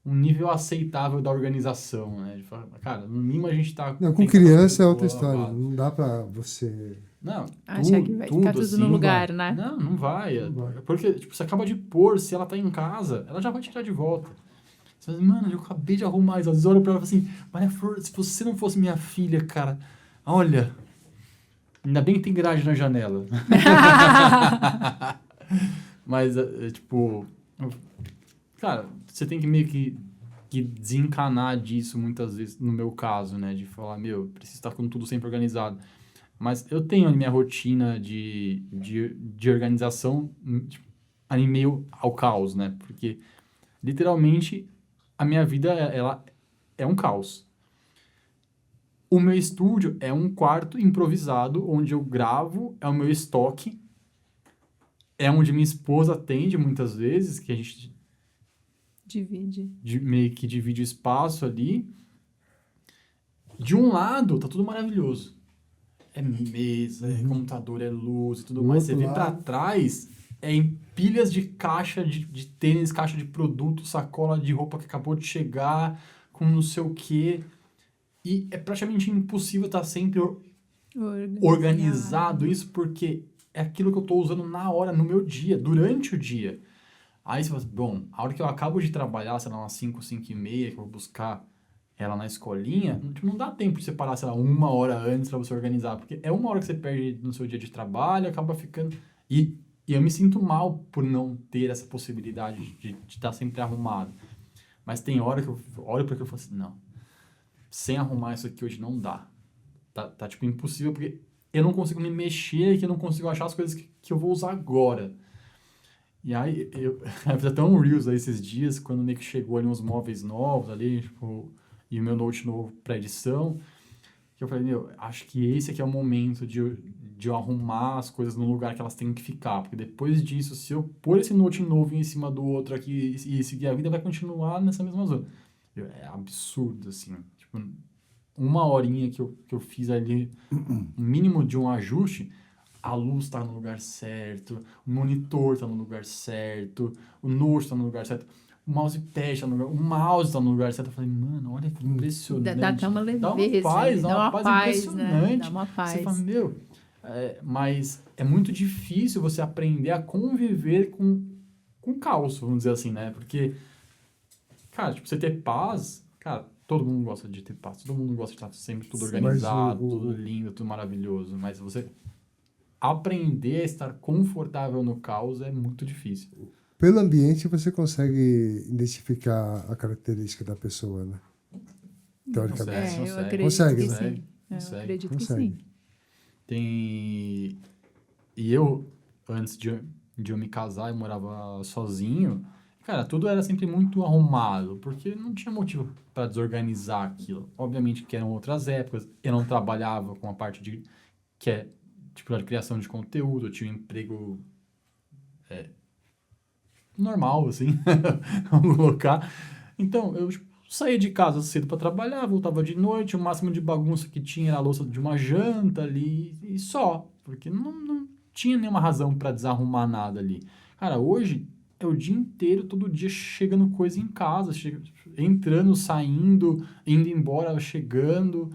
nível aceitável da organização, né? De falar, cara, no mínimo a gente tá...
Não, com criança é outra história. Não dá pra você...
Não,
Achar que vai ficar tudo
assim,
no lugar,
vai.
né?
Não vai.
Não vai.
Porque, tipo, você acaba de pôr, se ela tá em casa, ela já vai tirar de volta. Você fala assim, mano, eu acabei de arrumar isso. Às vezes eu olho pra ela e falo assim, Maria Flor, se você não fosse minha filha, cara, olha, ainda bem que tem grade na janela. Mas, tipo, cara, você tem que meio que desencanar disso muitas vezes, no meu caso, né? De falar, preciso estar com tudo sempre organizado. Mas eu tenho a minha rotina de organização tipo, em meio ao caos, né? Porque, literalmente, a minha vida, ela é um caos. O meu estúdio é um quarto improvisado, onde eu gravo, é o meu estoque, é onde minha esposa atende muitas vezes, que a gente meio que divide o espaço ali. De um lado, tá tudo maravilhoso. É mesa, é computador, é luz e tudo mais. Você vê pra trás, é em pilhas de caixa de tênis, caixa de produto, sacola de roupa que acabou de chegar, com não sei o quê. E é praticamente impossível estar sempre organizado isso, porque é aquilo que eu tô usando na hora, no meu dia, durante o dia. Aí você fala, bom, a hora que eu acabo de trabalhar, sei lá, umas 5, 5 e meia, que eu vou buscar ela na escolinha, tipo, não dá tempo de você parar, sei lá, 1 hora antes pra você organizar, porque é 1 hora que você perde no seu dia de trabalho, acaba ficando... E eu me sinto mal por não ter essa possibilidade de estar sempre arrumado. Mas tem hora que eu olho pra aquilo e falo assim, não, sem arrumar isso aqui hoje não dá. Tá tipo, impossível, porque eu não consigo me mexer, que eu não consigo achar as coisas que eu vou usar agora. E aí, eu fiz até um Reels aí esses dias, quando meio que chegou ali uns móveis novos ali, tipo, e o meu Note novo pra edição, que eu falei, acho que esse aqui é o momento de eu arrumar as coisas no lugar que elas têm que ficar, porque depois disso, se eu pôr esse Note novo em cima do outro aqui e seguir a vida, vai continuar nessa mesma zona. É absurdo, assim, tipo, 1 horinha que eu fiz ali, o mínimo de um ajuste, a luz tá no lugar certo, o monitor tá no lugar certo, o Note tá no lugar certo, o mousepad tá no lugar, o mouse tá no lugar certo. Eu falei, mano, olha que impressionante.
Dá até uma leveza.
Dá uma paz impressionante.
Né? Dá uma paz.
Você fala, mas é muito difícil você aprender a conviver com caos, vamos dizer assim, né? Porque, cara, tipo, você ter paz, cara, todo mundo gosta de ter paz, todo mundo gosta de estar sempre tudo organizado, tudo lindo, tudo maravilhoso, mas você aprender a estar confortável no caos é muito difícil.
Pelo ambiente, você consegue identificar a característica da pessoa, né? Teoricamente.
Eu acredito
consegue,
que
né?
sim. Eu acredito que sim.
E eu, antes de eu me casar, eu morava sozinho. Cara, tudo era sempre muito arrumado, porque não tinha motivo para desorganizar aquilo. Obviamente que eram outras épocas, eu não trabalhava com a parte de que é tipo de criação de conteúdo, eu tinha um emprego normal, assim, vamos colocar. Então, eu tipo, saía de casa cedo para trabalhar, voltava de noite, o máximo de bagunça que tinha era a louça de uma janta ali e só, porque não tinha nenhuma razão para desarrumar nada ali. Cara, hoje é o dia inteiro, todo dia chegando coisa em casa, entrando, saindo, indo embora, chegando,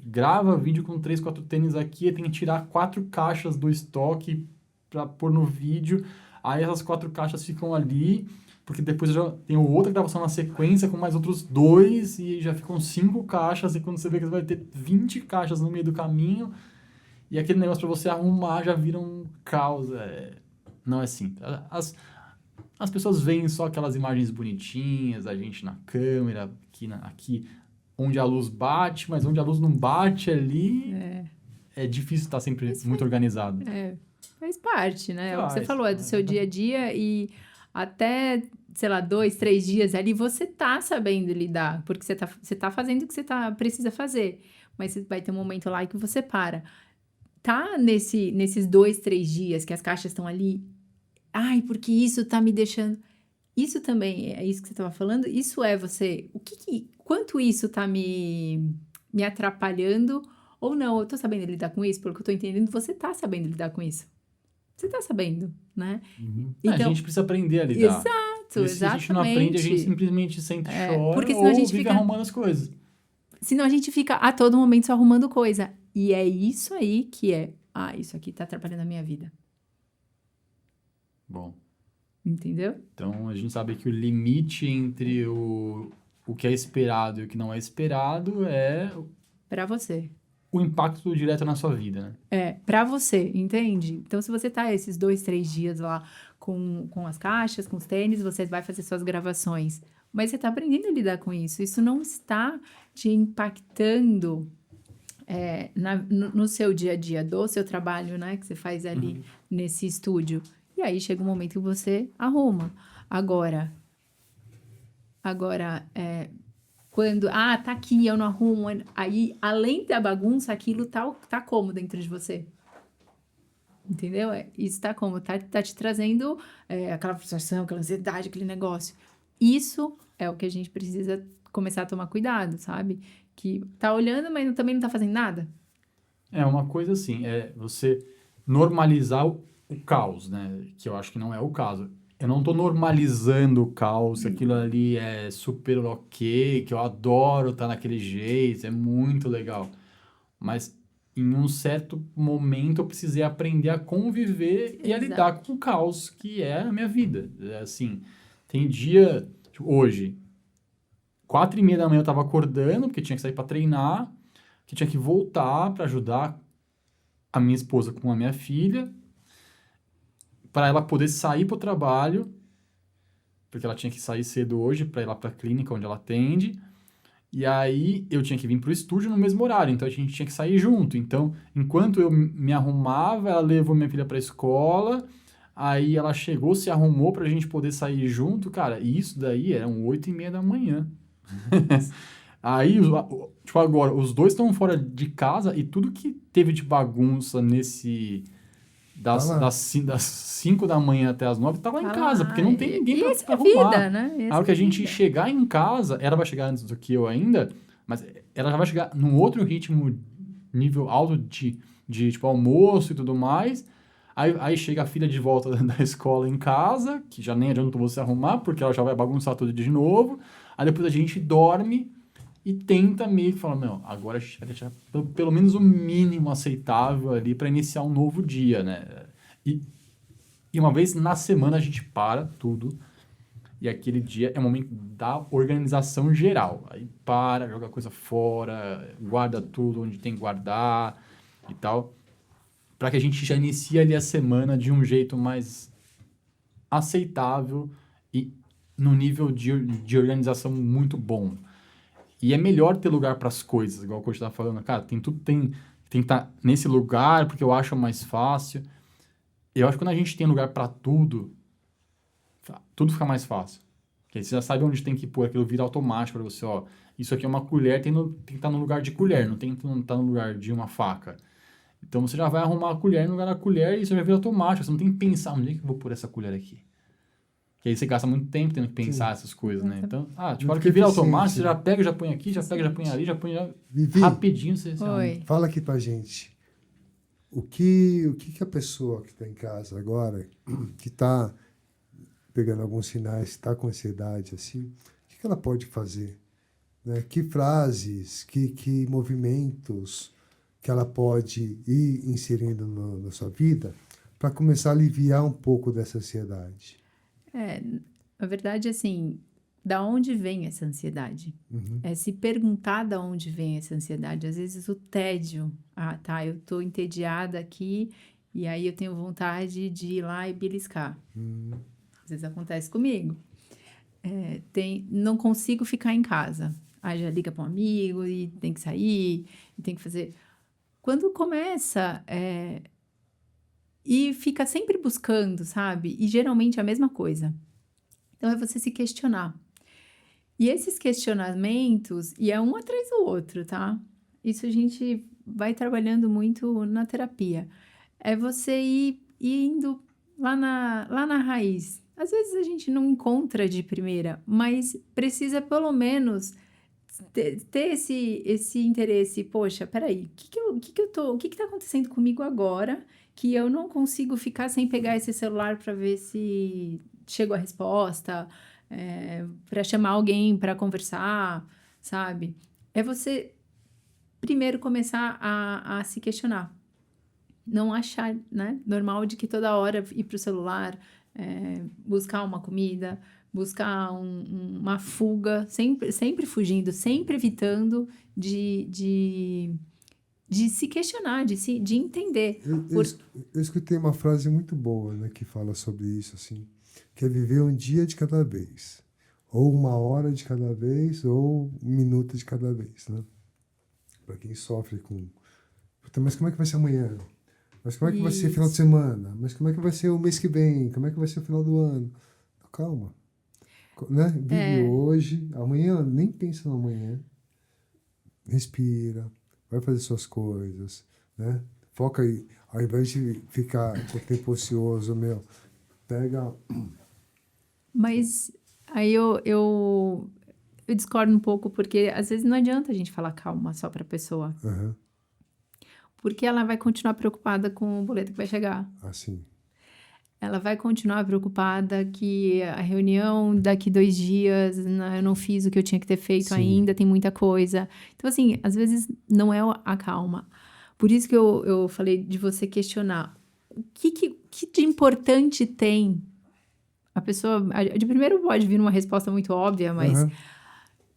grava vídeo com 3, 4 tênis aqui, tem que tirar 4 caixas do estoque para pôr no vídeo, aí essas 4 caixas ficam ali, porque depois eu já tenho outra gravação na sequência com mais outros 2 e já ficam 5 caixas, e quando você vê que você vai ter 20 caixas no meio do caminho, e aquele negócio para você arrumar já vira um caos. Não é assim. As pessoas veem só aquelas imagens bonitinhas, a gente na câmera, aqui onde a luz bate, mas onde a luz não bate ali, é difícil estar sempre muito organizado.
Faz parte, né? É o que você
Faz,
falou, é do seu dia a dia e até, sei lá, 2, 3 dias ali, você tá sabendo lidar, porque você tá fazendo o que você precisa fazer, mas vai ter um momento lá que você para. Tá nesses 2, 3 dias que as caixas estão ali, ai, porque isso tá me deixando... Isso também, é isso que você tava falando, isso é você... Quanto isso tá me atrapalhando ou não? Eu tô sabendo lidar com isso? Pelo que eu tô entendendo, você tá sabendo lidar com isso. Você tá sabendo, né?
Então, a gente precisa aprender a lidar.
Exato, exatamente.
Se a gente não aprende, a gente simplesmente senta e chora,
porque senão
ou
a gente
vive arrumando as coisas.
Senão a gente fica a todo momento só arrumando coisa. E é isso aí que isso aqui tá atrapalhando a minha vida.
Bom.
Entendeu?
Então, a gente sabe que o limite entre o que é esperado e o que não é esperado é...
Pra você.
O impacto direto na sua vida, né?
Pra você, entende? Então, se você tá esses 2, 3 dias lá com as caixas, com os tênis, você vai fazer suas gravações. Mas você tá aprendendo a lidar com isso. Isso não está te impactando no seu dia a dia, do seu trabalho, né? Que você faz ali nesse estúdio. E aí, chega um momento que você arruma. Agora, quando, tá aqui, eu não arrumo, aí, além da bagunça, aquilo tá como dentro de você? Entendeu? Isso tá como? Tá te trazendo aquela frustração, aquela ansiedade, aquele negócio. Isso é o que a gente precisa começar a tomar cuidado, sabe? Que tá olhando, mas também não tá fazendo nada.
É uma coisa assim, você normalizar o caos, né? Que eu acho que não é o caso. Eu não tô normalizando o caos, aquilo ali é super ok, que eu adoro estar naquele jeito, é muito legal. Mas em um certo momento eu precisei aprender a conviver e a lidar com o caos que é a minha vida. Assim, tem dia, tipo, hoje, 4:30 da manhã eu tava acordando, porque tinha que sair para treinar, que tinha que voltar para ajudar a minha esposa com a minha filha, para ela poder sair para o trabalho, porque ela tinha que sair cedo hoje para ir lá para a clínica onde ela atende, e aí eu tinha que vir para o estúdio no mesmo horário, então a gente tinha que sair junto. Então, enquanto eu me arrumava, ela levou minha filha para a escola, aí ela chegou, se arrumou para a gente poder sair junto, cara, e isso daí eram 8:30 da manhã. Aí, tipo, agora, os dois estão fora de casa e tudo que teve de bagunça das 5 da manhã até as 9, tá lá em casa, porque não tem ninguém pra arrumar.
Vida, né?
A hora que a gente chegar em casa, ela vai chegar antes do que eu ainda, mas ela já vai chegar num outro ritmo, nível alto de tipo, almoço e tudo mais. Aí chega a filha de volta da escola em casa, que já nem adianta você arrumar, porque ela já vai bagunçar tudo de novo. Aí depois a gente dorme e tenta meio que falar, não, agora a gente vai deixar pelo menos o mínimo aceitável ali para iniciar um novo dia, né? E uma vez na semana a gente para tudo e aquele dia é o momento da organização geral. Aí para, joga coisa fora, guarda tudo onde tem que guardar e tal, para que a gente já inicie ali a semana de um jeito mais aceitável e num nível de organização muito bom. E é melhor ter lugar para as coisas, igual o coach estava falando. Cara, tem que estar nesse lugar porque eu acho mais fácil. Eu acho que quando a gente tem lugar para tudo fica mais fácil. Porque você já sabe onde tem que pôr, aquilo vira automático para você, ó. Isso aqui é uma colher, tem que estar no lugar de colher, não tem que estar no lugar de uma faca. Então você já vai arrumar a colher no lugar da colher e isso já vira automático. Você não tem que pensar, onde é que eu vou pôr essa colher aqui? Que aí você gasta muito tempo tendo que pensar essas coisas, né? Então, tipo, a hora que vira automático, você já pega, já põe aqui, já pega, já põe ali, já põe
Vivi,
rapidinho. Você
Oi.
fala aqui pra gente. O que a pessoa que está em casa agora, que está pegando alguns sinais, está com ansiedade, assim, o que ela pode fazer? Né? Que frases, que movimentos que ela pode ir inserindo na sua vida para começar a aliviar um pouco dessa ansiedade?
Na verdade, assim, da onde vem essa ansiedade? É se perguntar da onde vem essa ansiedade. Às vezes o tédio. Ah, tá, eu tô entediada aqui e aí eu tenho vontade de ir lá e beliscar. Às vezes acontece comigo. Não consigo ficar em casa. Aí já liga para um amigo e tem que sair, e tem que fazer... Quando começa... E fica sempre buscando, sabe? E geralmente é a mesma coisa. Então, é você se questionar. E esses questionamentos, e é um atrás do outro, tá? Isso a gente vai trabalhando muito na terapia. É você ir indo lá na raiz. Às vezes a gente não encontra de primeira, mas precisa pelo menos ter esse interesse. Poxa, peraí, o que tá acontecendo comigo agora que eu não consigo ficar sem pegar esse celular para ver se chegou a resposta, para chamar alguém para conversar, sabe? É você primeiro começar a se questionar. Não achar, né, normal de que toda hora ir pro celular, buscar uma comida, buscar uma fuga, sempre fugindo, sempre evitando de se questionar, de entender.
Eu escutei uma frase muito boa, né, que fala sobre isso, assim, que é viver um dia de cada vez, ou uma hora de cada vez, ou um minuto de cada vez, né? Para quem sofre com... Mas como é que vai ser amanhã? Mas como é que vai ser final de semana? Mas como é que vai ser o mês que vem? Como é que vai ser o final do ano? Calma. Né? Vive hoje, amanhã, nem pensa no amanhã. Respira, vai fazer suas coisas, né? Foca aí, ao invés de ficar com o tempo ocioso, pega...
Mas aí eu discordo um pouco, porque às vezes não adianta a gente falar calma só para a pessoa. Porque ela vai continuar preocupada com o boleto que vai chegar.
Assim.
Ela vai continuar preocupada que a reunião daqui 2 dias, eu não fiz o que eu tinha que ter feito ainda, tem muita coisa. Então, assim, às vezes não é a calma. Por isso que eu falei de você questionar. O que de importante tem? A pessoa, de primeiro pode vir uma resposta muito óbvia, mas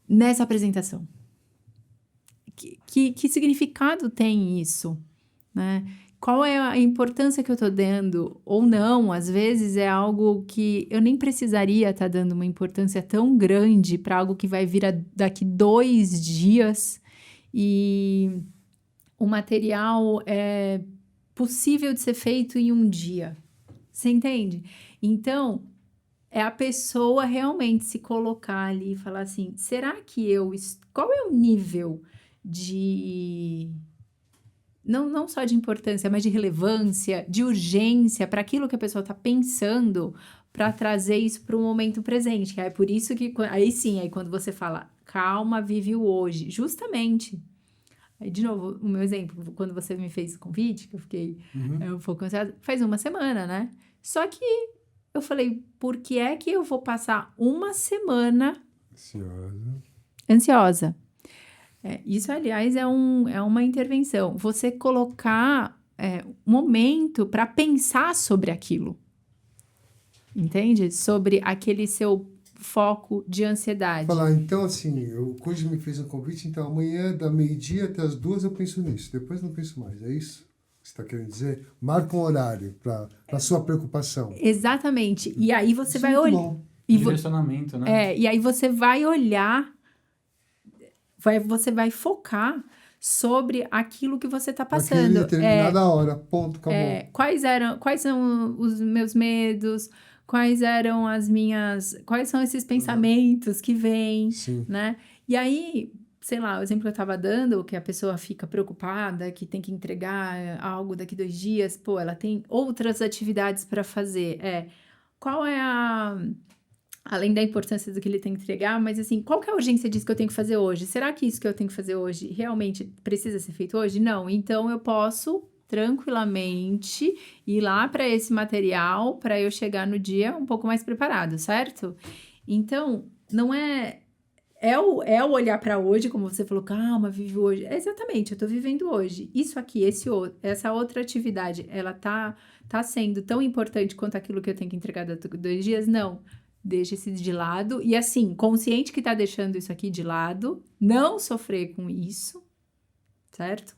nessa apresentação. Que significado tem isso, né? Qual é a importância que eu estou dando? Ou não, às vezes é algo que eu nem precisaria estar dando uma importância tão grande para algo que vai vir daqui 2 dias e o material é possível de ser feito em 1 dia. Você entende? Então, é a pessoa realmente se colocar ali e falar assim, será que qual é o nível de... Não só de importância, mas de relevância, de urgência para aquilo que a pessoa está pensando, para trazer isso para o momento presente. Que é por isso que, aí quando você fala, calma, vive o hoje, justamente. Aí, de novo, o meu exemplo, quando você me fez o convite, que eu fiquei um pouco ansiosa, faz 1 semana, né? Só que eu falei, por que é que eu vou passar 1 semana ansiosa? Isso, aliás, é uma intervenção. Você colocar momento para pensar sobre aquilo. Entende? Sobre aquele seu foco de ansiedade.
Falar, então, assim, o Koji me fez um convite, então amanhã, da 12h até as 2 eu penso nisso. Depois não penso mais. É isso que você está querendo dizer? Marca um horário para a sua preocupação.
Exatamente. E aí você vai olhar.
Direcionamento, né?
E aí você vai olhar... Você vai focar sobre aquilo que você está passando.
Naquela determinada hora, ponto, acabou.
Quais são os meus medos? Quais são esses pensamentos que vêm, né? E aí, sei lá, o exemplo que eu estava dando, que a pessoa fica preocupada, que tem que entregar algo daqui 2 dias, pô, ela tem outras atividades para fazer. Qual é além da importância do que ele tem que entregar, mas assim, qual que é a urgência disso que eu tenho que fazer hoje? Será que isso que eu tenho que fazer hoje realmente precisa ser feito hoje? Não, então eu posso tranquilamente ir lá para esse material para eu chegar no dia um pouco mais preparado, certo? Então, não é o olhar para hoje, como você falou, calma, vive hoje. Exatamente, eu tô vivendo hoje. Isso aqui, essa outra atividade, ela tá sendo tão importante quanto aquilo que eu tenho que entregar daqui 2 dias? Não. Deixa esse de lado. E assim, consciente que tá deixando isso aqui de lado, não sofrer com isso, certo?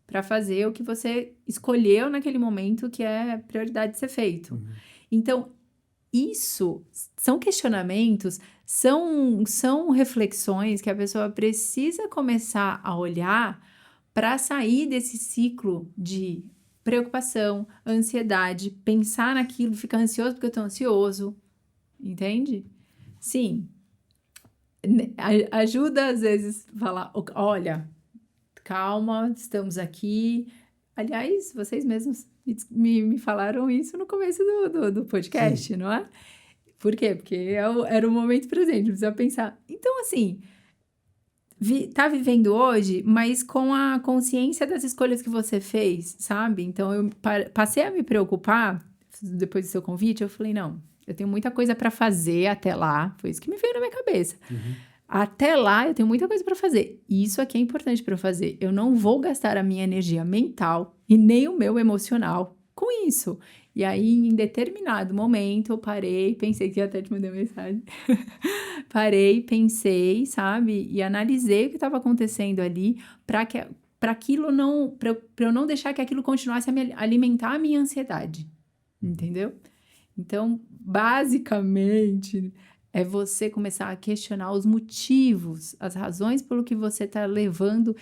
Para fazer o que você escolheu naquele momento que é prioridade de ser feito. Então, isso são questionamentos, são reflexões que a pessoa precisa começar a olhar para sair desse ciclo de preocupação, ansiedade, pensar naquilo, ficar ansioso porque eu tô ansioso, entende? Sim, ajuda às vezes a falar, olha, calma, estamos aqui. Aliás, vocês mesmos me falaram isso no começo do podcast, não é? Por quê? Porque era o momento presente, precisa pensar. Então, assim, tá vivendo hoje, mas com a consciência das escolhas que você fez, sabe? Então, eu passei a me preocupar, depois do seu convite, eu falei, não, eu tenho muita coisa para fazer até lá, foi isso que me veio na minha cabeça. Até lá, eu tenho muita coisa para fazer. Isso aqui é importante para eu fazer. Eu não vou gastar a minha energia mental e nem o meu emocional com isso. E aí, em determinado momento, eu parei, pensei que até te mandei uma mensagem. Parei, pensei, sabe? E analisei o que estava acontecendo ali para aquilo não... Para eu não deixar que aquilo continuasse a alimentar a minha ansiedade. Entendeu? Então, basicamente... é você começar a questionar os motivos, as razões pelo que você está levando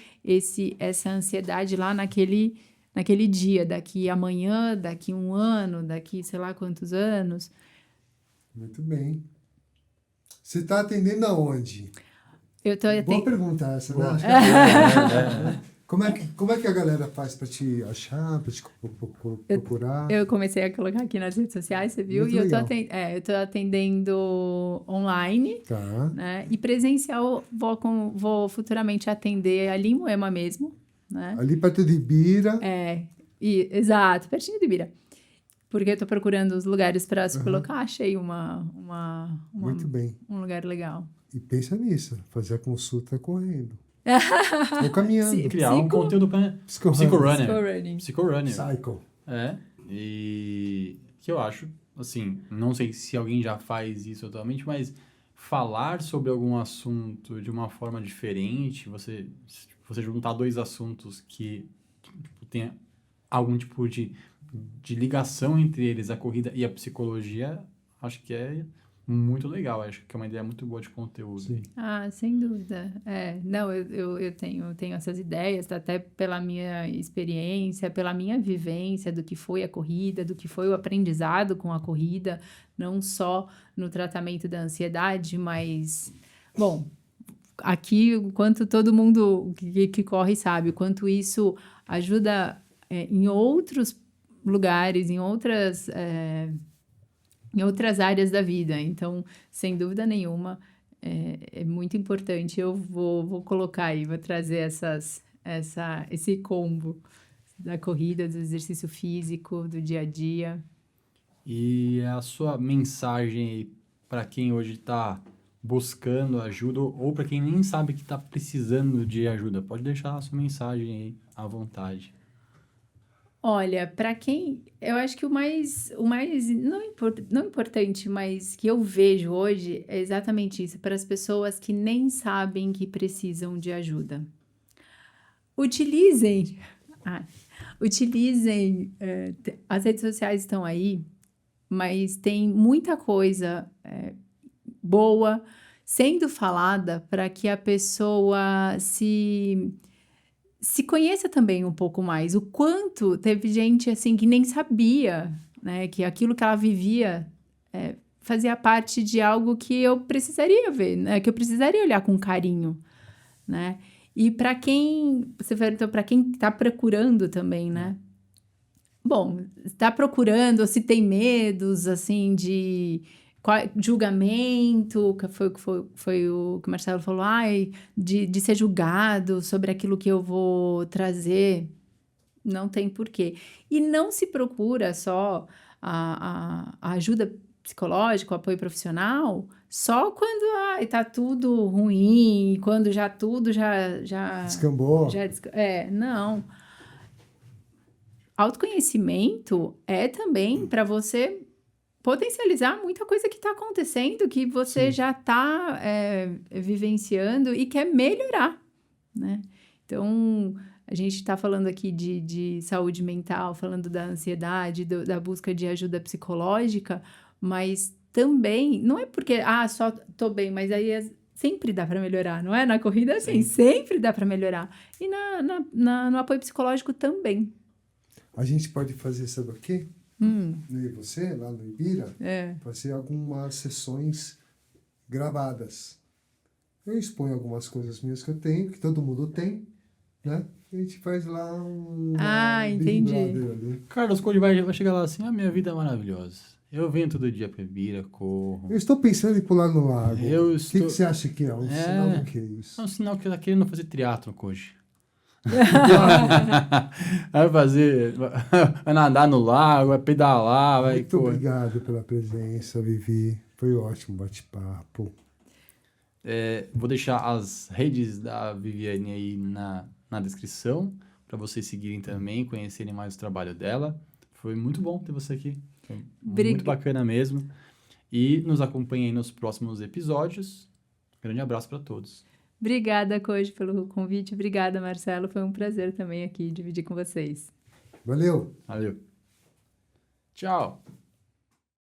essa ansiedade lá naquele dia, daqui amanhã, daqui 1 ano, daqui sei lá quantos anos.
Muito bem. Você está atendendo aonde?
Eu tô
Boa pergunta essa, né? Acho que Como é que a galera faz para te achar, para te procurar?
Eu comecei a colocar aqui nas redes sociais, você viu?
Muito legal.
Eu tô atendendo online,
Tá.
né? E presencial vou futuramente atender ali em Moema mesmo, né?
Ali perto de Ibira.
Exato, pertinho de Ibira. Porque eu tô procurando os lugares para se colocar, achei
Muito bem.
um lugar legal.
E pensa nisso, fazer a consulta correndo. Ou caminhando.
Criar um conteúdo para
Psychorunner.
Psychorunner.
Cycle.
E que eu acho, assim, não sei se alguém já faz isso atualmente, mas falar sobre algum assunto de uma forma diferente, você juntar 2 assuntos que tipo, tenha algum tipo de ligação entre eles, a corrida e a psicologia, acho que é muito legal. Acho que é uma ideia muito boa de conteúdo.
Sim.
Sem dúvida. Não, eu tenho essas ideias, até pela minha experiência, pela minha vivência do que foi a corrida, do que foi o aprendizado com a corrida, não só no tratamento da ansiedade, mas, bom, aqui, o quanto todo mundo que corre sabe, o quanto isso ajuda em outros lugares, em outras áreas da vida. Então, sem dúvida nenhuma, é muito importante. Eu vou colocar aí, vou trazer esse combo da corrida, do exercício físico, do dia a dia.
E a sua mensagem para quem hoje está buscando ajuda ou para quem nem sabe que está precisando de ajuda, pode deixar a sua mensagem aí à vontade.
Olha, para quem... Eu acho que o mais não importante, mas que eu vejo hoje é exatamente isso, para as pessoas que nem sabem que precisam de ajuda. Utilizem, as redes sociais estão aí, mas tem muita coisa boa sendo falada para que a pessoa se conheça também um pouco mais. O quanto teve gente assim que nem sabia, né, que aquilo que ela vivia fazia parte de algo que eu precisaria ver, né, que eu precisaria olhar com carinho, né? E para quem, você perguntou para quem está procurando também, né? Bom, está procurando, ou se tem medos, assim, de julgamento, que foi o que o Marcelo falou, de ser julgado sobre aquilo que eu vou trazer, não tem porquê. E não se procura só a ajuda psicológica, o apoio profissional, só quando tá tudo ruim, quando já tudo já
Descambou.
não. Autoconhecimento é também para você potencializar muita coisa que está acontecendo, que você já está vivenciando e quer melhorar, né? Então, a gente está falando aqui de saúde mental, falando da ansiedade, da busca de ajuda psicológica, mas também, não é porque, só tô bem, mas aí sempre dá para melhorar, não é? Na corrida, assim, sempre dá para melhorar. E no apoio psicológico também.
A gente pode fazer, sabe o quê? Eu e você, lá no Ibira, fazer algumas sessões gravadas. Eu exponho algumas coisas minhas que eu tenho, que todo mundo tem, né? E a gente faz lá
entendi.
Big Brother ali.
Carlos Code vai chegar lá assim, a minha vida é maravilhosa. Eu venho todo dia pra Ibira, corro.
Eu estou pensando em pular no lago.
Eu
O que você acha que é? Um sinal do que é isso?
É um sinal que tá querendo fazer triatlon, Koji. Vai nadar no lago, vai pedalar, vai...
Muito obrigado pela presença, Vivi. Foi ótimo bate-papo.
Vou deixar as redes da Viviane aí na descrição, para vocês seguirem também, conhecerem mais o trabalho dela. Foi muito bom ter você aqui. Foi muito bacana mesmo. E nos acompanhem nos próximos episódios. Grande abraço para todos.
Obrigada, Koji, pelo convite. Obrigada, Marcelo. Foi um prazer também aqui dividir com vocês.
Valeu.
Valeu. Tchau.